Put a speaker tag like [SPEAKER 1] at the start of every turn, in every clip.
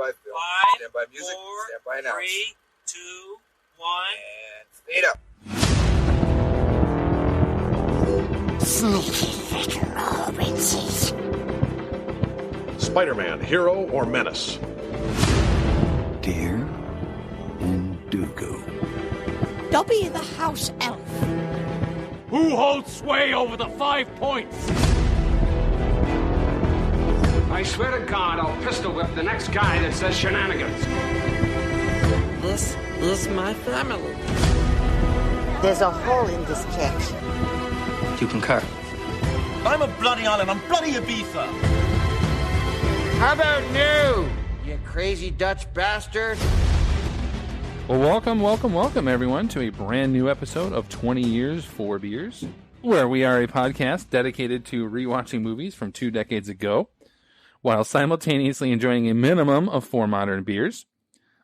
[SPEAKER 1] by film.
[SPEAKER 2] 5,
[SPEAKER 1] Stand by music.
[SPEAKER 2] 4,
[SPEAKER 1] Stand by announce.
[SPEAKER 2] 3, 2, 1.
[SPEAKER 1] And fade up.
[SPEAKER 3] Sneaky little witches.
[SPEAKER 4] Spider-Man, hero or menace?
[SPEAKER 5] Deer and Dugu.
[SPEAKER 3] Dobby the house elf.
[SPEAKER 6] Who holds sway over the 5 points? I swear to God, I'll pistol whip the next guy that says shenanigans.
[SPEAKER 7] This is my family.
[SPEAKER 3] There's a hole in this church.
[SPEAKER 8] You concur?
[SPEAKER 9] I'm a bloody island. I'm bloody Ibiza.
[SPEAKER 7] How about new, you crazy Dutch bastard?
[SPEAKER 10] Well, welcome, everyone, to a brand new episode of 20 Years, 4 Beers, where we are a podcast dedicated to rewatching movies from 2 decades ago, while simultaneously enjoying a minimum of 4 modern beers.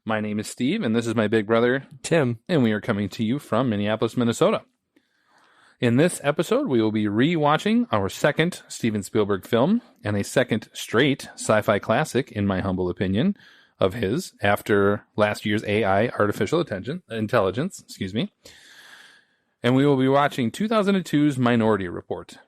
[SPEAKER 10] My name is Steve, and this is my big brother, Tim, and we are coming to you from Minneapolis, Minnesota. In this episode, we will be rewatching our second Steven Spielberg film, and a second straight sci-fi classic, in my humble opinion, of his, after last year's AI, artificial intelligence, and we will be watching 2002's Minority Report.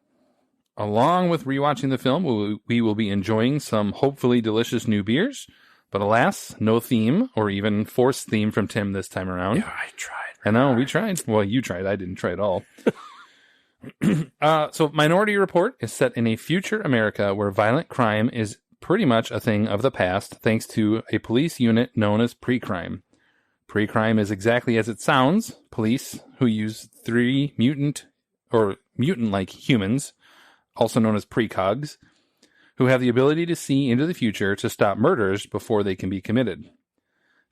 [SPEAKER 10] Along with rewatching the film, we will be enjoying some hopefully delicious new beers, but alas, no theme, or even forced theme from Tim this time around.
[SPEAKER 8] Yeah, I tried.
[SPEAKER 10] I know, we tried. Well, you tried. I didn't try at all. So Minority Report is set in a future America where violent crime is pretty much a thing of the past, thanks to a police unit known as pre-crime. Pre-crime is exactly as it sounds. Police who use 3 mutant-like humans, also known as precogs, who have the ability to see into the future to stop murders before they can be committed.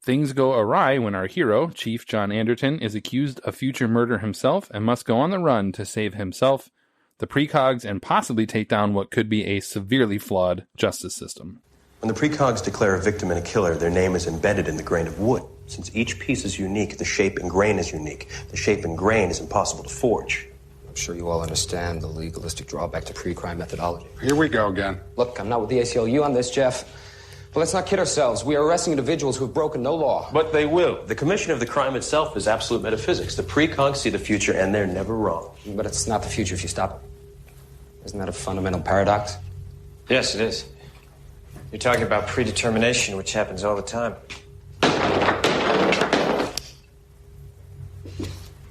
[SPEAKER 10] Things go awry when our hero, Chief John Anderton, is accused of future murder himself and must go on the run to save himself, the precogs, and possibly take down what could be a severely flawed justice system.
[SPEAKER 11] When the precogs declare a victim and a killer, their name is embedded in the grain of wood. Since each piece is unique, the shape and grain is unique. The shape and grain is impossible to forge.
[SPEAKER 8] I'm sure you all understand the legalistic drawback to pre-crime methodology.
[SPEAKER 4] Here we go again.
[SPEAKER 8] Look, I'm not with the ACLU on this, Jeff. But let's not kid ourselves. We are arresting individuals who have broken no law.
[SPEAKER 11] But they will. The commission of the crime itself is absolute metaphysics. The precogs see the future, and they're never wrong.
[SPEAKER 8] But it's not the future if you stop it. Isn't that a fundamental paradox?
[SPEAKER 12] Yes, it is. You're talking about predetermination, which happens all the time.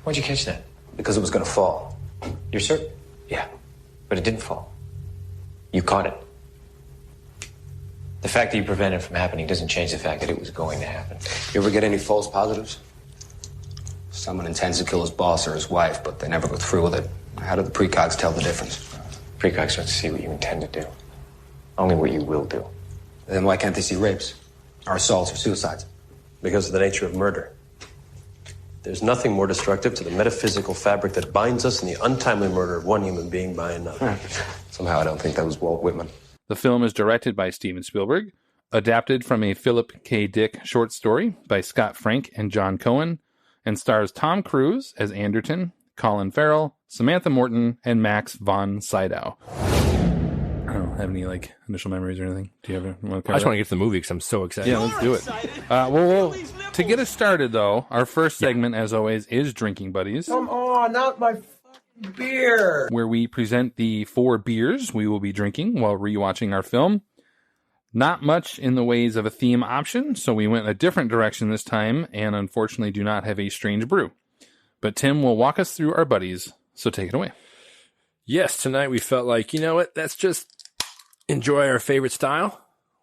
[SPEAKER 12] Why'd you catch that?
[SPEAKER 8] Because it was going to fall.
[SPEAKER 12] You're certain?
[SPEAKER 8] Yeah.
[SPEAKER 12] But it didn't fall. You caught it. The fact that you prevented it from happening doesn't change the fact that it was going to happen.
[SPEAKER 8] You ever get any false positives? Someone intends to kill his boss or his wife, but they never go through with it. How do the precogs tell the difference?
[SPEAKER 12] Precogs don't see what you intend to do. Only what you will do.
[SPEAKER 8] Then why can't they see rapes? Or assaults or suicides?
[SPEAKER 11] Because of the nature of murder. There's nothing more destructive to the metaphysical fabric that binds us than the untimely murder of one human being by another.
[SPEAKER 8] Somehow I don't think that was Walt Whitman.
[SPEAKER 10] The film is directed by Steven Spielberg, adapted from a Philip K. Dick short story by Scott Frank and John Cohen, and stars Tom Cruise as Anderton, Colin Farrell, Samantha Morton, and Max von Sydow. I don't have any initial memories or anything. Do you have
[SPEAKER 13] I just want to get to the movie because I'm so excited.
[SPEAKER 10] Yeah, let's do it. Well, to get us started, though, our first segment, as always, is Drinking Buddies.
[SPEAKER 9] Come on, not my beer.
[SPEAKER 10] Where we present the 4 beers we will be drinking while rewatching our film. Not much in the ways of a theme option, so we went a different direction this time and unfortunately do not have a strange brew. But Tim will walk us through our buddies, so take it away.
[SPEAKER 13] Yes, tonight we felt like, you know what, let's just enjoy our favorite style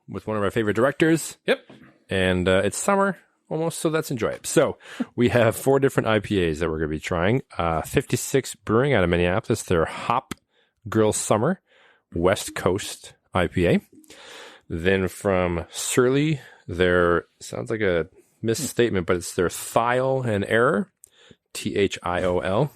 [SPEAKER 13] with one of our favorite directors.
[SPEAKER 10] Yep.
[SPEAKER 13] And it's summer almost, so let's enjoy it. So we have 4 different IPAs that we're going to be trying. 56 Brewing out of Minneapolis, their Hop Girl Summer West Coast IPA. Then from Surly, their, sounds like a misstatement, but it's their Thiol and Error, THIOL.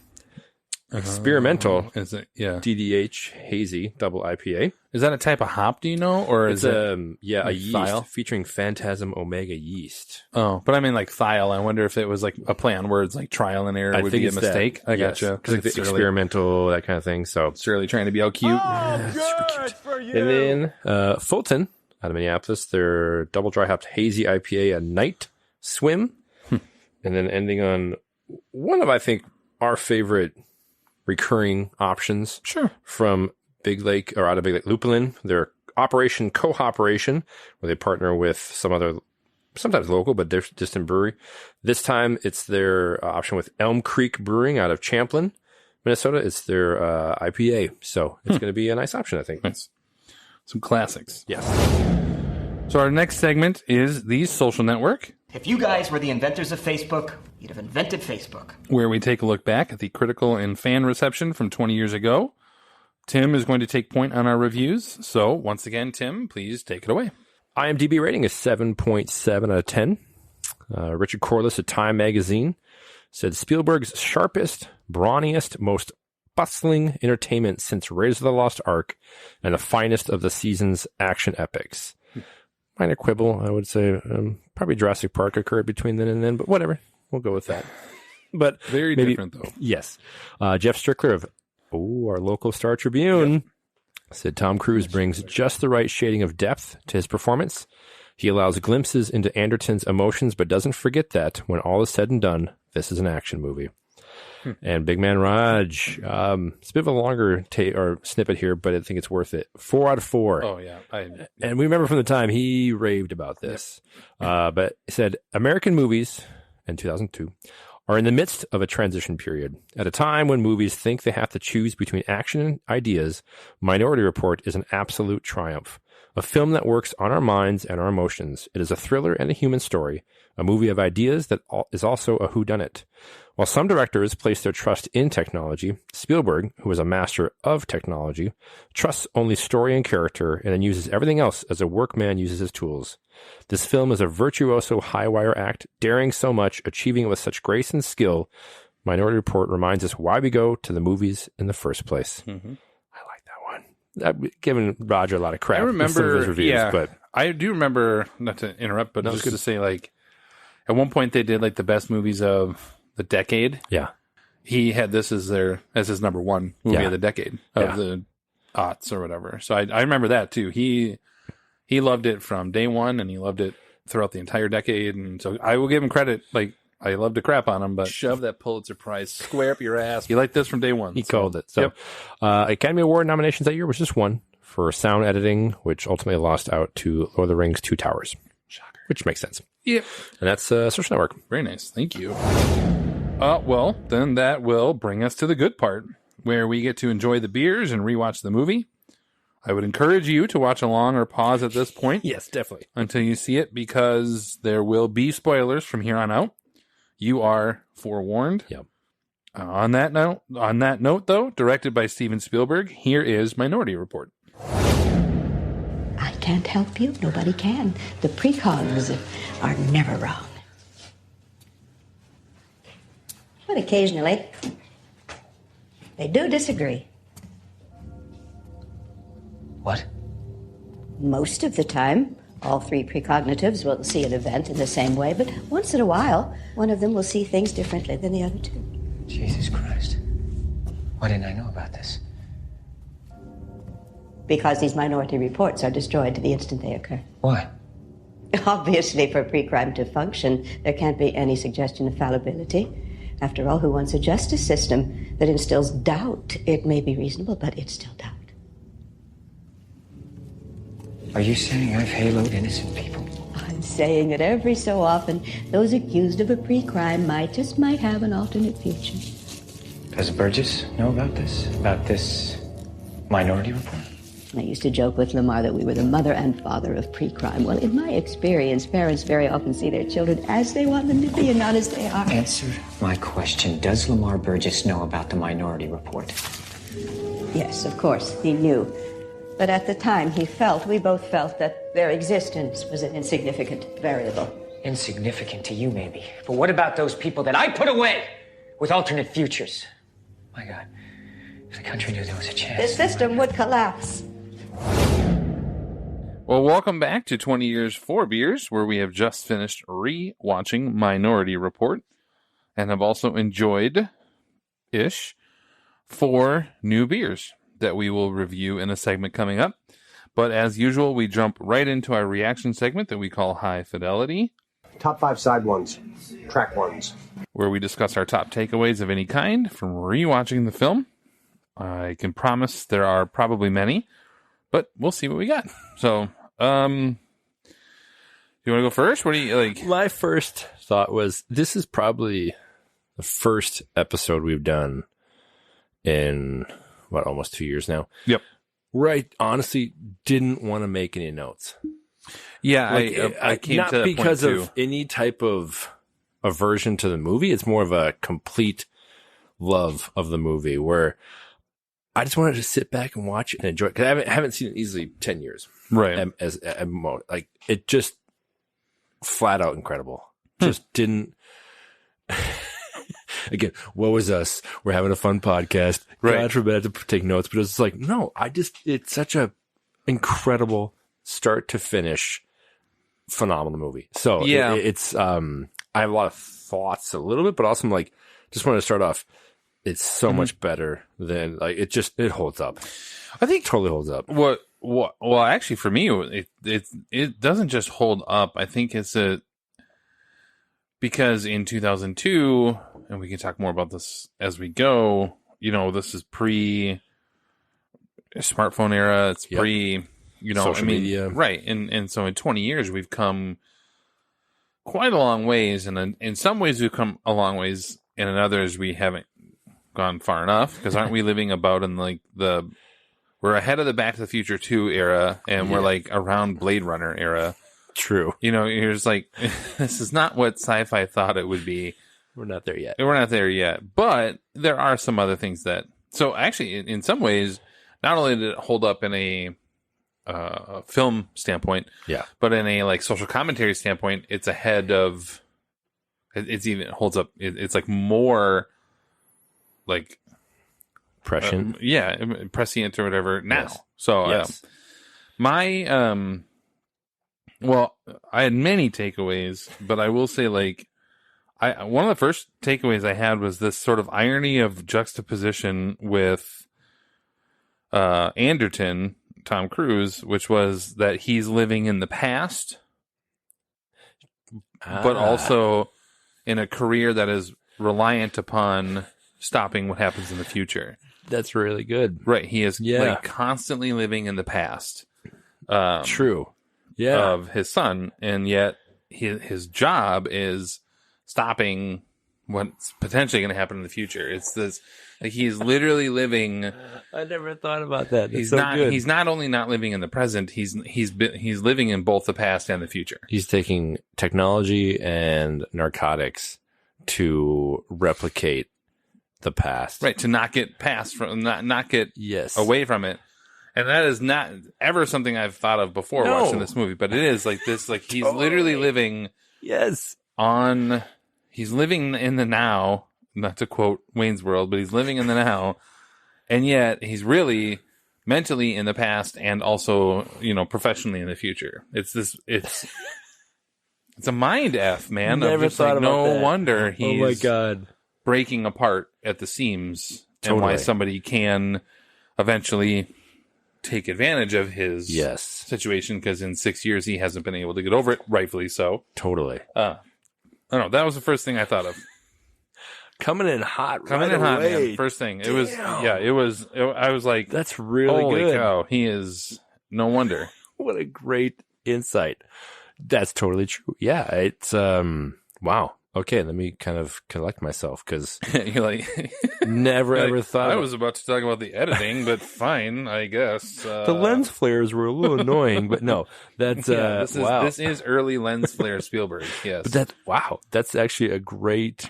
[SPEAKER 13] Experimental,
[SPEAKER 10] is it? Yeah.
[SPEAKER 13] DDH Hazy Double IPA.
[SPEAKER 10] Is that a type of hop, do you know? Or
[SPEAKER 13] it's
[SPEAKER 10] is
[SPEAKER 13] a yeast
[SPEAKER 10] thiol?
[SPEAKER 13] Featuring Phantasm Omega yeast.
[SPEAKER 10] Oh, but I mean thiol. I wonder if it was a play on words like trial and error would be a mistake.
[SPEAKER 13] I
[SPEAKER 10] gotcha.
[SPEAKER 13] Because it's experimental, that kind of thing. So
[SPEAKER 10] it's really trying to be all cute.
[SPEAKER 13] Super cute. For you. And then Fulton out of Minneapolis. Their double dry hopped hazy IPA, a night swim. And then ending on one of, I think, our favorite recurring options.
[SPEAKER 10] Sure.
[SPEAKER 13] From Big Lake, or out of Big Lake, Lupulin. Their Operation Co-operation, where they partner with some other, sometimes local, but they're distant brewery. This time, it's their option with Elm Creek Brewing out of Champlin, Minnesota. It's their IPA. So it's going to be a nice option, I think.
[SPEAKER 10] Nice. Some classics.
[SPEAKER 13] Yes.
[SPEAKER 10] So our next segment is the Social Network,
[SPEAKER 1] If you guys were the inventors of Facebook, you'd have invented Facebook.
[SPEAKER 10] where we take a look back at the critical and fan reception from 20 years ago. Tim is going to take point on our reviews. So once again, Tim, please take it away.
[SPEAKER 13] IMDb rating is 7.7 out of 10. Richard Corliss of Time magazine said Spielberg's sharpest, brawniest, most bustling entertainment since Raiders of the Lost Ark, and the finest of the season's action epics. Minor quibble, I would say. Probably Jurassic Park occurred between then and then, but whatever. We'll go with that. But
[SPEAKER 10] Very
[SPEAKER 13] maybe,
[SPEAKER 10] different, though.
[SPEAKER 13] Yes. Jeff Strickler of our local Star Tribune said Tom Cruise brings just the right shading of depth to his performance. He allows glimpses into Anderton's emotions, but doesn't forget that when all is said and done, this is an action movie. And Big Man Raj, it's a bit of a longer snippet here, but I think it's worth it. 4 out of 4.
[SPEAKER 10] Oh, yeah.
[SPEAKER 13] And we remember from the time he raved about this. But he said, American movies, in 2002, are in the midst of a transition period. At a time when movies think they have to choose between action and ideas, Minority Report is an absolute triumph. A film that works on our minds and our emotions. It is a thriller and a human story, a movie of ideas that is also a whodunit. While some directors place their trust in technology, Spielberg, who is a master of technology, trusts only story and character and then uses everything else as a workman uses his tools. This film is a virtuoso high-wire act, daring so much, achieving it with such grace and skill. Minority Report reminds us why we go to the movies in the first place.
[SPEAKER 10] Mm-hmm.
[SPEAKER 13] I like that one. I've given Roger a lot of crap.
[SPEAKER 10] I remember,
[SPEAKER 13] with some of his reviews, but
[SPEAKER 10] I do remember, not to interrupt, but just to say, like, at one point they did, like, the best movies of the decade.
[SPEAKER 13] Yeah.
[SPEAKER 10] He had this as his number one movie of the decade, of the aughts or whatever. So I remember that too. He loved it from day one, and he loved it throughout the entire decade. And so I will give him credit. Like, I love to crap on him, but shove that Pulitzer Prize square up your ass. He liked this from day one.
[SPEAKER 13] He called it. So, Academy Award nominations that year was just one for sound editing, which ultimately lost out to Lord of the Rings: Two Towers. Shocker. Which makes sense.
[SPEAKER 10] Yep.
[SPEAKER 13] And that's Social Network.
[SPEAKER 10] Very nice. Thank you. Well, then that will bring us to the good part, where we get to enjoy the beers and rewatch the movie. I would encourage you to watch along or pause at this point.
[SPEAKER 13] Yes, definitely.
[SPEAKER 10] Until you see it, because there will be spoilers from here on out. You are forewarned.
[SPEAKER 13] Yep.
[SPEAKER 10] On that note, though, directed by Steven Spielberg, here is Minority Report.
[SPEAKER 14] I can't help you. Nobody can. The precogs are never wrong. But occasionally, they do disagree.
[SPEAKER 1] What?
[SPEAKER 14] Most of the time, all three precognitives will see an event in the same way, but once in a while, one of them will see things differently than the other two.
[SPEAKER 1] Jesus Christ. Why didn't I know about this?
[SPEAKER 14] Because these minority reports are destroyed the instant they occur.
[SPEAKER 1] Why?
[SPEAKER 14] Obviously, for pre-crime to function, there can't be any suggestion of fallibility. After all, who wants a justice system that instills doubt? It may be reasonable, but it's still doubt.
[SPEAKER 1] Are you saying I've haloed innocent people?
[SPEAKER 14] I'm saying that every so often, those accused of a pre-crime might have an alternate future.
[SPEAKER 1] Does Burgess know about this? About this Minority Report?
[SPEAKER 14] I used to joke with Lamar that we were the mother and father of pre-crime. Well, in my experience, parents very often see their children as they want them to be and not as they are.
[SPEAKER 1] Answer my question. Does Lamar Burgess know about the Minority Report?
[SPEAKER 14] Yes, of course, he knew. But at the time, we both felt that their existence was an insignificant variable.
[SPEAKER 1] Insignificant to you, maybe. But what about those people that I put away with alternate futures? My God, if the country knew there was a chance...
[SPEAKER 14] The system would collapse.
[SPEAKER 10] Well, welcome back to 20 Years, 4 Beers, where we have just finished re-watching Minority Report and have also enjoyed-ish 4 new beers that we will review in a segment coming up. But as usual, we jump right into our reaction segment that we call High Fidelity.
[SPEAKER 11] Top 5 side ones, track ones.
[SPEAKER 10] Where we discuss our top takeaways of any kind from rewatching the film. I can promise there are probably many, but we'll see what we got. So, you want to go first? What do you like?
[SPEAKER 13] My first thought was, this is probably the first episode we've done in, almost 2 years now?
[SPEAKER 10] Yep.
[SPEAKER 13] Where I honestly didn't want to make any notes.
[SPEAKER 10] Yeah, I came
[SPEAKER 13] not
[SPEAKER 10] to that
[SPEAKER 13] because
[SPEAKER 10] point
[SPEAKER 13] of any type of aversion to the movie. It's more of a complete love of the movie where I just wanted to sit back and watch it and enjoy it. Because I haven't seen it easily 10 years.
[SPEAKER 10] Right.
[SPEAKER 13] Like, it just flat out incredible. Just didn't. Again, what was us? We're having a fun podcast.
[SPEAKER 10] Right.
[SPEAKER 13] God forbid I had to take notes, but it's like, no, it's such a incredible start to finish phenomenal movie. So
[SPEAKER 10] yeah,
[SPEAKER 13] it's I have a lot of thoughts a little bit, but also I'm like, just want to start off. It's so much better than it holds up.
[SPEAKER 10] I think
[SPEAKER 13] totally holds up.
[SPEAKER 10] Well, actually for me, it doesn't just hold up. I think because in 2002, and we can talk more about this as we go, this is pre smartphone era. It's pre,
[SPEAKER 13] social media.
[SPEAKER 10] Right. And so in 20 years, we've come quite a long ways. And in some ways we've come a long ways, and in others we haven't gone far enough, because aren't we living about in we're ahead of the Back to the Future 2 era, and we're like around Blade Runner era.
[SPEAKER 13] True.
[SPEAKER 10] You're just like, this is not what sci-fi thought it would be.
[SPEAKER 13] We're not there yet.
[SPEAKER 10] We're not there yet. But there are some other things so actually, in some ways, not only did it hold up in a film standpoint, but in a social commentary standpoint, it's ahead of, it holds up. It's like more like
[SPEAKER 13] prescient.
[SPEAKER 10] Prescient or whatever now.
[SPEAKER 13] Yes.
[SPEAKER 10] So
[SPEAKER 13] yes.
[SPEAKER 10] I had many takeaways, but I will say one of the first takeaways I had was this sort of irony of juxtaposition with Anderton, Tom Cruise, which was that he's living in the past, but also in a career that is reliant upon stopping what happens in the future.
[SPEAKER 13] That's really good.
[SPEAKER 10] Right. He is constantly living in the past.
[SPEAKER 13] True.
[SPEAKER 10] Of his son, and yet his job is stopping what's potentially going to happen in the future. It's this, he's literally living.
[SPEAKER 13] I never thought about that.
[SPEAKER 10] He's not only not living in the present, he's living in both the past and the future.
[SPEAKER 13] He's taking technology and narcotics to replicate the past.
[SPEAKER 10] Right, to not get past from not get away from it. And that is not ever something I've thought of before watching this movie, but it is like this, he's literally living he's living in the now, not to quote Wayne's World, but he's living in the now, and yet he's really mentally in the past and also, professionally in the future. It's a mind F, man.
[SPEAKER 13] Never thought about that.
[SPEAKER 10] No wonder he's
[SPEAKER 13] oh my God.
[SPEAKER 10] breaking apart at the seams, and why somebody can eventually take advantage of his situation, because in 6 years he hasn't been able to get over it, rightfully so.
[SPEAKER 13] Totally.
[SPEAKER 10] I don't know. That was the first thing I thought of.
[SPEAKER 13] Coming in hot,
[SPEAKER 10] man. First thing. It was. I was like,
[SPEAKER 13] that's really
[SPEAKER 10] holy
[SPEAKER 13] good.
[SPEAKER 10] Cow, he is. No wonder.
[SPEAKER 13] What a great insight. That's totally true. Yeah, it's wow. Okay, let me kind of collect myself, because
[SPEAKER 10] you're like
[SPEAKER 13] never ever thought.
[SPEAKER 10] I was about to talk about the editing, but fine, I guess.
[SPEAKER 13] The lens flares were a little annoying, but no, that's
[SPEAKER 10] this is early lens flare Spielberg. Yes,
[SPEAKER 13] but that's actually a great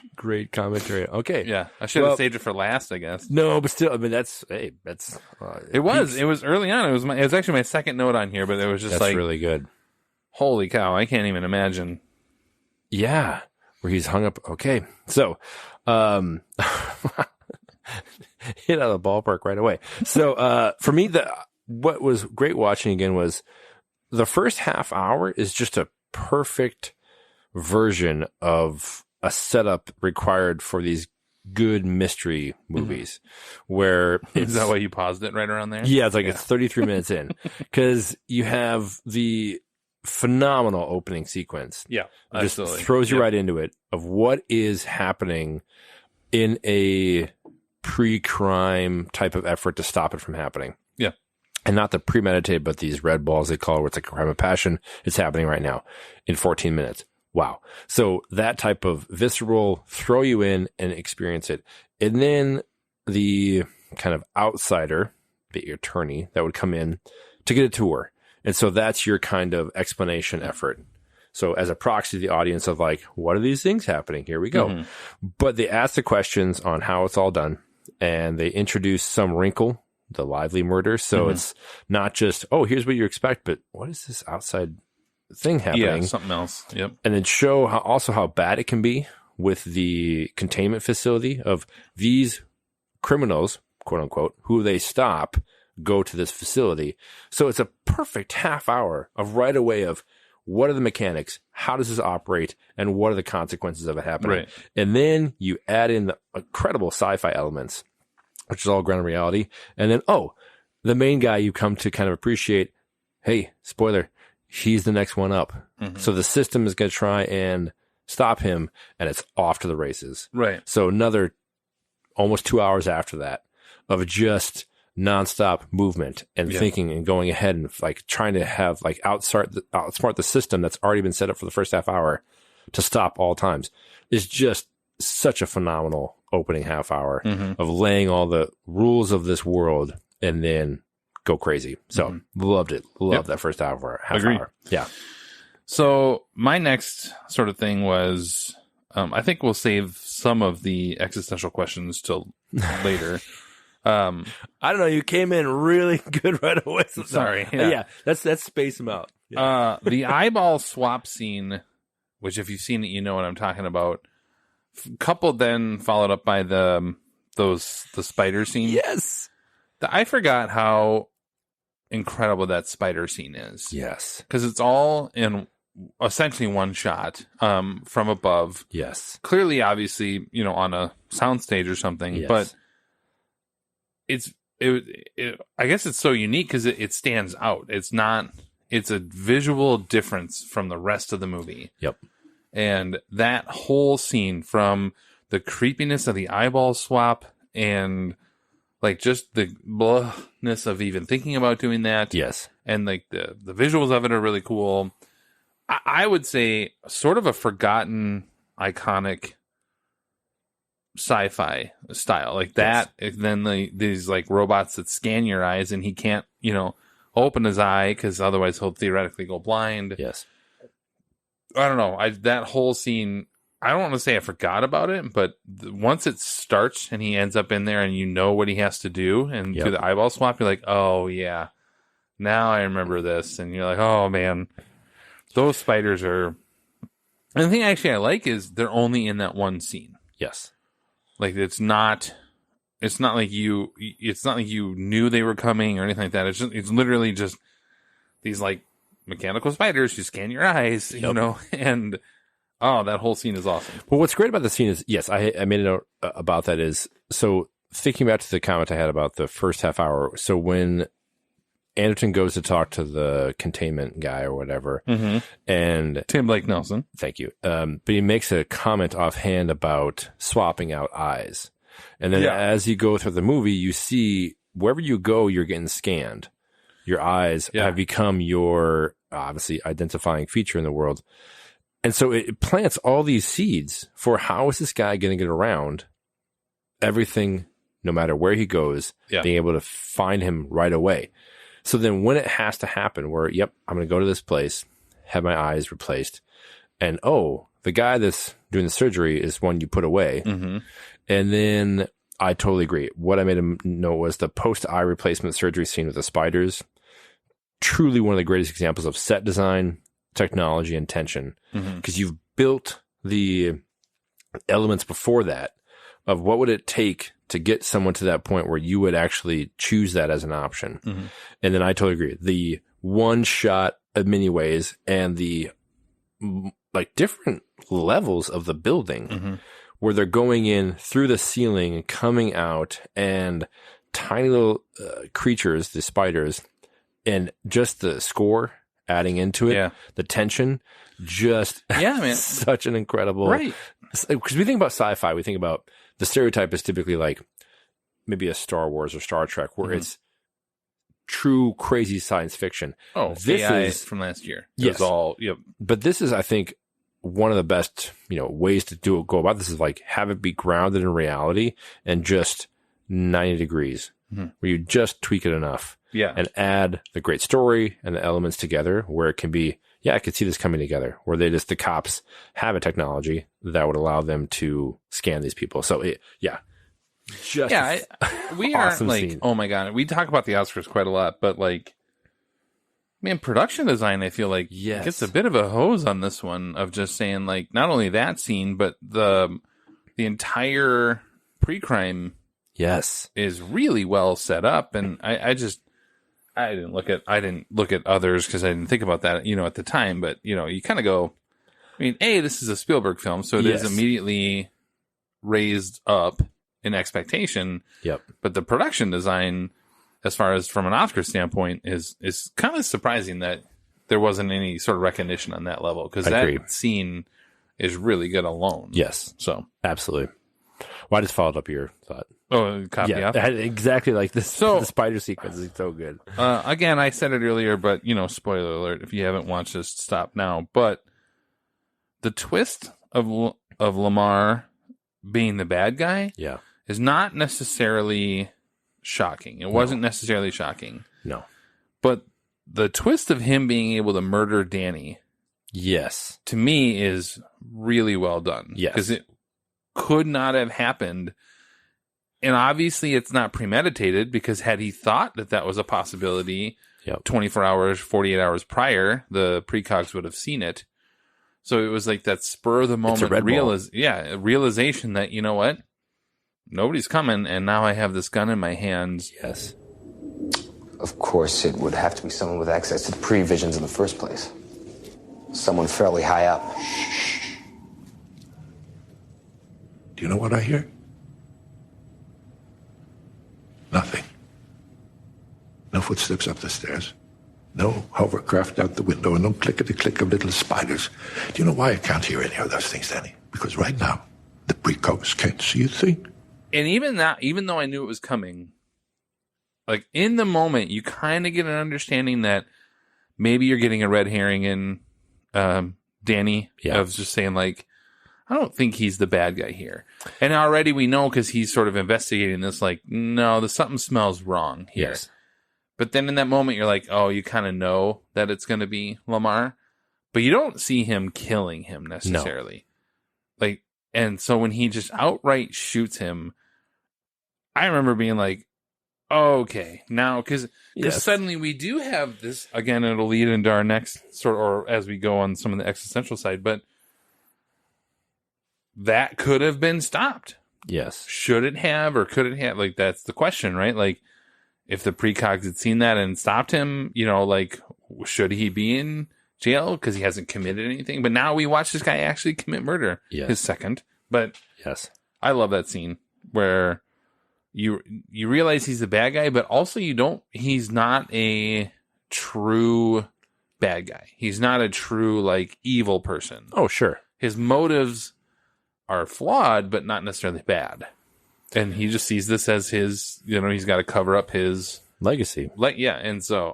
[SPEAKER 13] commentary. Okay,
[SPEAKER 10] yeah, I should have saved it for last, I guess.
[SPEAKER 13] No, but still, I mean, that's
[SPEAKER 10] it was early on. It was actually my second note on here, but it was just
[SPEAKER 13] that's really good.
[SPEAKER 10] Holy cow, I can't even imagine.
[SPEAKER 13] Yeah. Where he's hung up. Okay. So, hit out of the ballpark right away. So, for me, what was great watching again was the first half hour is just a perfect version of a setup required for these good mystery movies where
[SPEAKER 10] Is that why you paused it right around there?
[SPEAKER 13] Yeah, it's like it's 33 minutes in because you have the phenomenal opening sequence.
[SPEAKER 10] Yeah,
[SPEAKER 13] just
[SPEAKER 10] absolutely.
[SPEAKER 13] throws you right into it of what is happening in a pre-crime type of effort to stop it from happening.
[SPEAKER 10] Yeah.
[SPEAKER 13] And not the premeditated, but these red balls they call it, where it's like a crime of passion. It's happening right now in 14 minutes. Wow. So that type of visceral, throw you in and experience it. And then the kind of outsider, the attorney that would come in to get a tour. And so that's your kind of explanation effort. So as a proxy to the audience of like, what are these things happening? Here we go. But they ask the questions on how it's all done and they introduce some wrinkle, the lively murder. So it's not just, oh, here's what you expect, but what is this outside thing happening?
[SPEAKER 10] Yeah, something else. Yep.
[SPEAKER 13] And then show how bad it can be with the containment facility of these criminals, quote unquote, who they stop, go to this facility. So it's a perfect half hour of right away of what are the mechanics, how does this operate, and what are the consequences of it happening.
[SPEAKER 10] Right.
[SPEAKER 13] And then you add in the incredible sci-fi elements, which is all grounded in reality. And then, the main guy you come to kind of appreciate, hey, spoiler, he's the next one up. So the system is going to try and stop him, and it's off to the races.
[SPEAKER 10] Right.
[SPEAKER 13] So another almost 2 hours after that of just nonstop movement and thinking and going ahead and like trying to have like outsmart the system that's already been set up for the first half hour to stop all times is just such a phenomenal opening half hour of laying all the rules of this world and then go crazy. So loved it. Loved that first half hour. Yeah.
[SPEAKER 10] So my next sort of thing was, I think we'll save some of the existential questions till later.
[SPEAKER 13] I don't know. You came in really good right away. So
[SPEAKER 10] Sorry.
[SPEAKER 13] Yeah. Let's space them out. Yeah.
[SPEAKER 10] The eyeball swap scene, which if you've seen it, you know what I'm talking about. Coupled then followed up by the spider scene.
[SPEAKER 13] Yes.
[SPEAKER 10] I forgot how incredible that spider scene is.
[SPEAKER 13] Yes.
[SPEAKER 10] Because it's all in essentially one shot from above.
[SPEAKER 13] Yes.
[SPEAKER 10] Clearly, obviously, on a soundstage or something, but I guess it's so unique because it stands out. It's a visual difference from the rest of the movie.
[SPEAKER 13] Yep.
[SPEAKER 10] And that whole scene, from the creepiness of the eyeball swap and like just the blahness of even thinking about doing that.
[SPEAKER 13] Yes.
[SPEAKER 10] And like the visuals of it are really cool. I would say sort of a forgotten, iconic sci-fi style like that. Then these like robots that scan your eyes and he can't, open his eye because otherwise he'll theoretically go blind.
[SPEAKER 13] Yes.
[SPEAKER 10] I don't know. that whole scene, I don't want to say I forgot about it, but once it starts and he ends up in there and you know what he has to do and do the eyeball swap, you're like, oh yeah, now I remember this. And you're like, oh man, those spiders are. And the thing actually I like is they're only in that one scene.
[SPEAKER 13] Yes.
[SPEAKER 10] Like it's not like you knew they were coming or anything like that. It's literally just these like mechanical spiders who scan your eyes, and that whole scene is awesome.
[SPEAKER 13] Well, what's great about the scene is, yes, I made a note about that is, so thinking back to the comment I had about the first half hour. So when Anderton goes to talk to the containment guy or whatever, and
[SPEAKER 10] Tim Blake Nelson,
[SPEAKER 13] thank you. But he makes a comment offhand about swapping out eyes. And then as you go through the movie, you see wherever you go, you're getting scanned. Your eyes have become your obviously identifying feature in the world. And so it plants all these seeds for how is this guy going to get around everything, no matter where he goes, being able to find him right away. So then when it has to happen where, I'm going to go to this place, have my eyes replaced, and the guy that's doing the surgery is one you put away. And then I totally agree. What I made him know was the post-eye replacement surgery scene with the spiders. Truly one of the greatest examples of set design, technology, and tension. Because you've built the elements before that of what would it take to get someone to that point where you would actually choose that as an option. And then I totally agree. The one shot of many ways and the like different levels of the building where they're going in through the ceiling and coming out, and tiny little creatures, the spiders, and just the score adding into it, the tension, just
[SPEAKER 10] man,
[SPEAKER 13] such an incredible,
[SPEAKER 10] right?
[SPEAKER 13] Because we think about sci-fi, we think about the stereotype is typically like maybe a Star Wars or Star Trek, where it's true crazy science fiction.
[SPEAKER 10] Oh,
[SPEAKER 13] this
[SPEAKER 10] AI
[SPEAKER 13] is
[SPEAKER 10] from last year.
[SPEAKER 13] Yes,
[SPEAKER 10] it was all
[SPEAKER 13] but this is, I think, one of the best ways to go about this is like have it be grounded in reality and just 90 degrees, where you just tweak it enough, and add the great story and the elements together where it can be. Yeah, I could see this coming together where the cops have a technology that would allow them to scan these people. So
[SPEAKER 10] we are like, scene. Oh my God, we talk about the Oscars quite a lot, but like, man, production design, I feel like gets a bit of a hose on this one of just saying like, not only that scene, but the entire pre-crime is really well set up. And I didn't look at others because I didn't think about that, at the time, but you kind of go, I mean, this is a Spielberg film, so it is immediately raised up in expectation.
[SPEAKER 13] Yep.
[SPEAKER 10] But the production design, as far as from an Oscar standpoint, is kind of surprising that there wasn't any sort of recognition on that level, because that scene is really good alone.
[SPEAKER 13] Yes.
[SPEAKER 10] So
[SPEAKER 13] absolutely. Well, I just followed up your thought.
[SPEAKER 10] Oh, copy off?
[SPEAKER 13] Exactly like this.
[SPEAKER 10] So
[SPEAKER 13] the spider sequence is so good.
[SPEAKER 10] Again, I said it earlier, but spoiler alert, if you haven't watched this, stop now. But the twist of Lamar being the bad guy is not necessarily shocking. It wasn't necessarily shocking.
[SPEAKER 13] No.
[SPEAKER 10] But the twist of him being able to murder Danny, to me, is really well done.
[SPEAKER 13] Yes.
[SPEAKER 10] Because it could not have happened. And obviously it's not premeditated, because had he thought that was a possibility 24 hours, 48 hours prior, the precogs would have seen it. So it was like that spur of the moment realization that, you know what? Nobody's coming, and now I have this gun in my hands.
[SPEAKER 13] Yes.
[SPEAKER 8] Of course, it would have to be someone with access to the pre-visions in the first place. Someone fairly high up.
[SPEAKER 15] Do you know what I hear? Nothing. No footsteps up the stairs. No hovercraft out the window, and no clickety-click of little spiders. Do you know why I can't hear any of those things, Danny? Because right now, the precogs can't see a thing.
[SPEAKER 10] And even though I knew it was coming, like in the moment, you kind of get an understanding that maybe you're getting a red herring in Danny. I was just saying, like, I don't think he's the bad guy here. And already we know, because he's sort of investigating this, like, no, something smells wrong here.
[SPEAKER 13] Yes.
[SPEAKER 10] But then in that moment, you're like, oh, you kind of know that it's going to be Lamar. But you don't see him killing him necessarily. No. Like, and so when he just outright shoots him, I remember being like, oh, okay, now, because suddenly we do have this, again, it'll lead into our next sort of, or as we go on some of the existential side, but that could have been stopped.
[SPEAKER 13] Yes.
[SPEAKER 10] Should it have, or could it have? Like, that's the question, right? Like, if the precogs had seen that and stopped him, like, should he be in jail because he hasn't committed anything? But now we watch this guy actually commit murder.
[SPEAKER 13] Yes.
[SPEAKER 10] His second. But
[SPEAKER 13] yes,
[SPEAKER 10] I love that scene where you realize he's the bad guy, but also he's not a true bad guy. He's not a true, like, evil person.
[SPEAKER 13] Oh, sure. His
[SPEAKER 10] motives are flawed, but not necessarily bad. And he just sees this as his, he's got to cover up his
[SPEAKER 13] legacy.
[SPEAKER 10] And so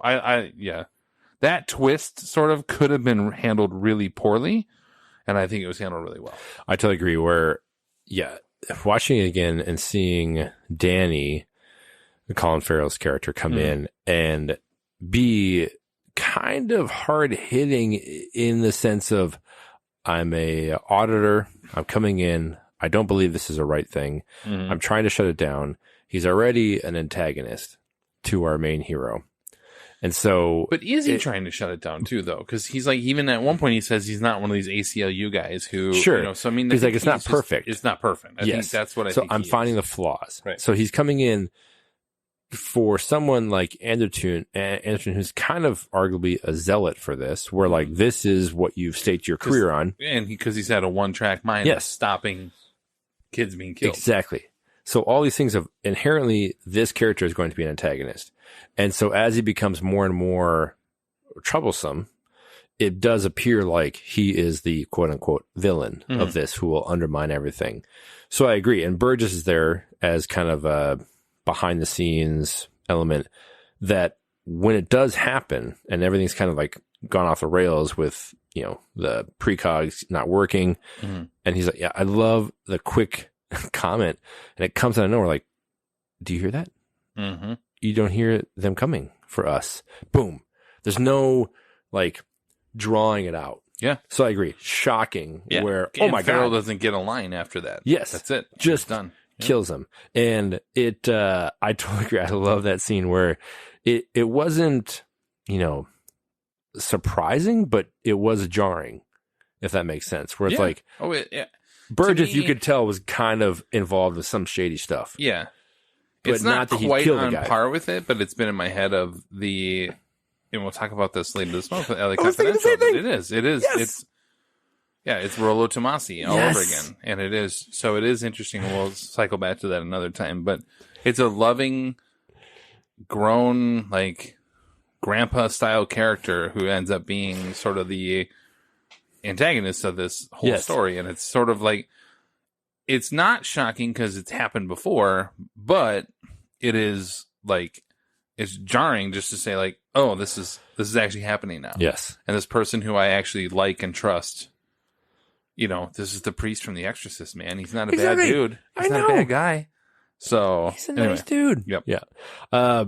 [SPEAKER 10] that twist sort of could have been handled really poorly, and I think it was handled really well.
[SPEAKER 13] I totally agree. Where, watching it again and seeing Danny, Colin Farrell's character, come in and be kind of hard hitting in the sense of, I'm a auditor. I'm coming in. I don't believe this is the right thing. Mm-hmm. I'm trying to shut it down. He's already an antagonist to our main hero. And so,
[SPEAKER 10] but is he trying to shut it down too, though? Because he's like, even at one point, he says he's not one of these ACLU guys who, so I mean,
[SPEAKER 13] he's like, it's not perfect.
[SPEAKER 10] It's not perfect. I think that's what I think.
[SPEAKER 13] So I'm finding the flaws.
[SPEAKER 10] Right.
[SPEAKER 13] So he's coming in for someone like Anderton, who's kind of arguably a zealot for this, where like, this is what you've staked your career on.
[SPEAKER 10] And because he's had a one-track mind, stopping kids being killed.
[SPEAKER 13] Exactly. So all these things of inherently, this character is going to be an antagonist. And so as he becomes more and more troublesome, it does appear like he is the quote unquote villain of this who will undermine everything. So I agree. And Burgess is there as kind of a behind the scenes element that when it does happen and everything's kind of like gone off the rails with, you know, the precogs not working. And he's like, yeah, I love the quick comment. And it comes out of nowhere like, do you hear that? You don't hear them coming for us. Boom. There's no like drawing it out.
[SPEAKER 10] Yeah.
[SPEAKER 13] So I agree. Shocking.
[SPEAKER 10] Yeah.
[SPEAKER 13] Where,
[SPEAKER 10] and
[SPEAKER 13] oh my
[SPEAKER 10] Farrell
[SPEAKER 13] God.
[SPEAKER 10] doesn't get a line after that.
[SPEAKER 13] Yes.
[SPEAKER 10] That's it.
[SPEAKER 13] Just
[SPEAKER 10] done.
[SPEAKER 13] Kills him. And it, I totally agree. I love that scene where it wasn't, you know, surprising, but it was jarring, if that makes sense. Where it's like, Burgess, you could tell, was kind of involved with some shady stuff.
[SPEAKER 10] Yeah.
[SPEAKER 13] But
[SPEAKER 10] It's not
[SPEAKER 13] that he'd
[SPEAKER 10] quite
[SPEAKER 13] kill the
[SPEAKER 10] on
[SPEAKER 13] guy.
[SPEAKER 10] par with it, but it's been in my head of the, and we'll talk about this later this month, LA
[SPEAKER 13] I was thinking the
[SPEAKER 10] Confidential.
[SPEAKER 13] same thing.
[SPEAKER 10] It is.
[SPEAKER 13] Yes.
[SPEAKER 10] It's Rollo Tomasi all
[SPEAKER 13] Yes.
[SPEAKER 10] over again. And it is. So it is interesting. We'll cycle back to that another time. But it's a loving, grown, like, grandpa style character who ends up being sort of the antagonist of this whole
[SPEAKER 13] Yes.
[SPEAKER 10] story. And it's sort of like, it's not shocking because it's happened before, but it is like, it's jarring just to say like, oh, this is actually happening now.
[SPEAKER 13] Yes.
[SPEAKER 10] And this person who I actually like and trust, you know, this is the priest from The Exorcist, man. He's not a bad dude. He's not a bad guy. So
[SPEAKER 13] He's a nice dude.
[SPEAKER 10] Yep.
[SPEAKER 13] Yeah.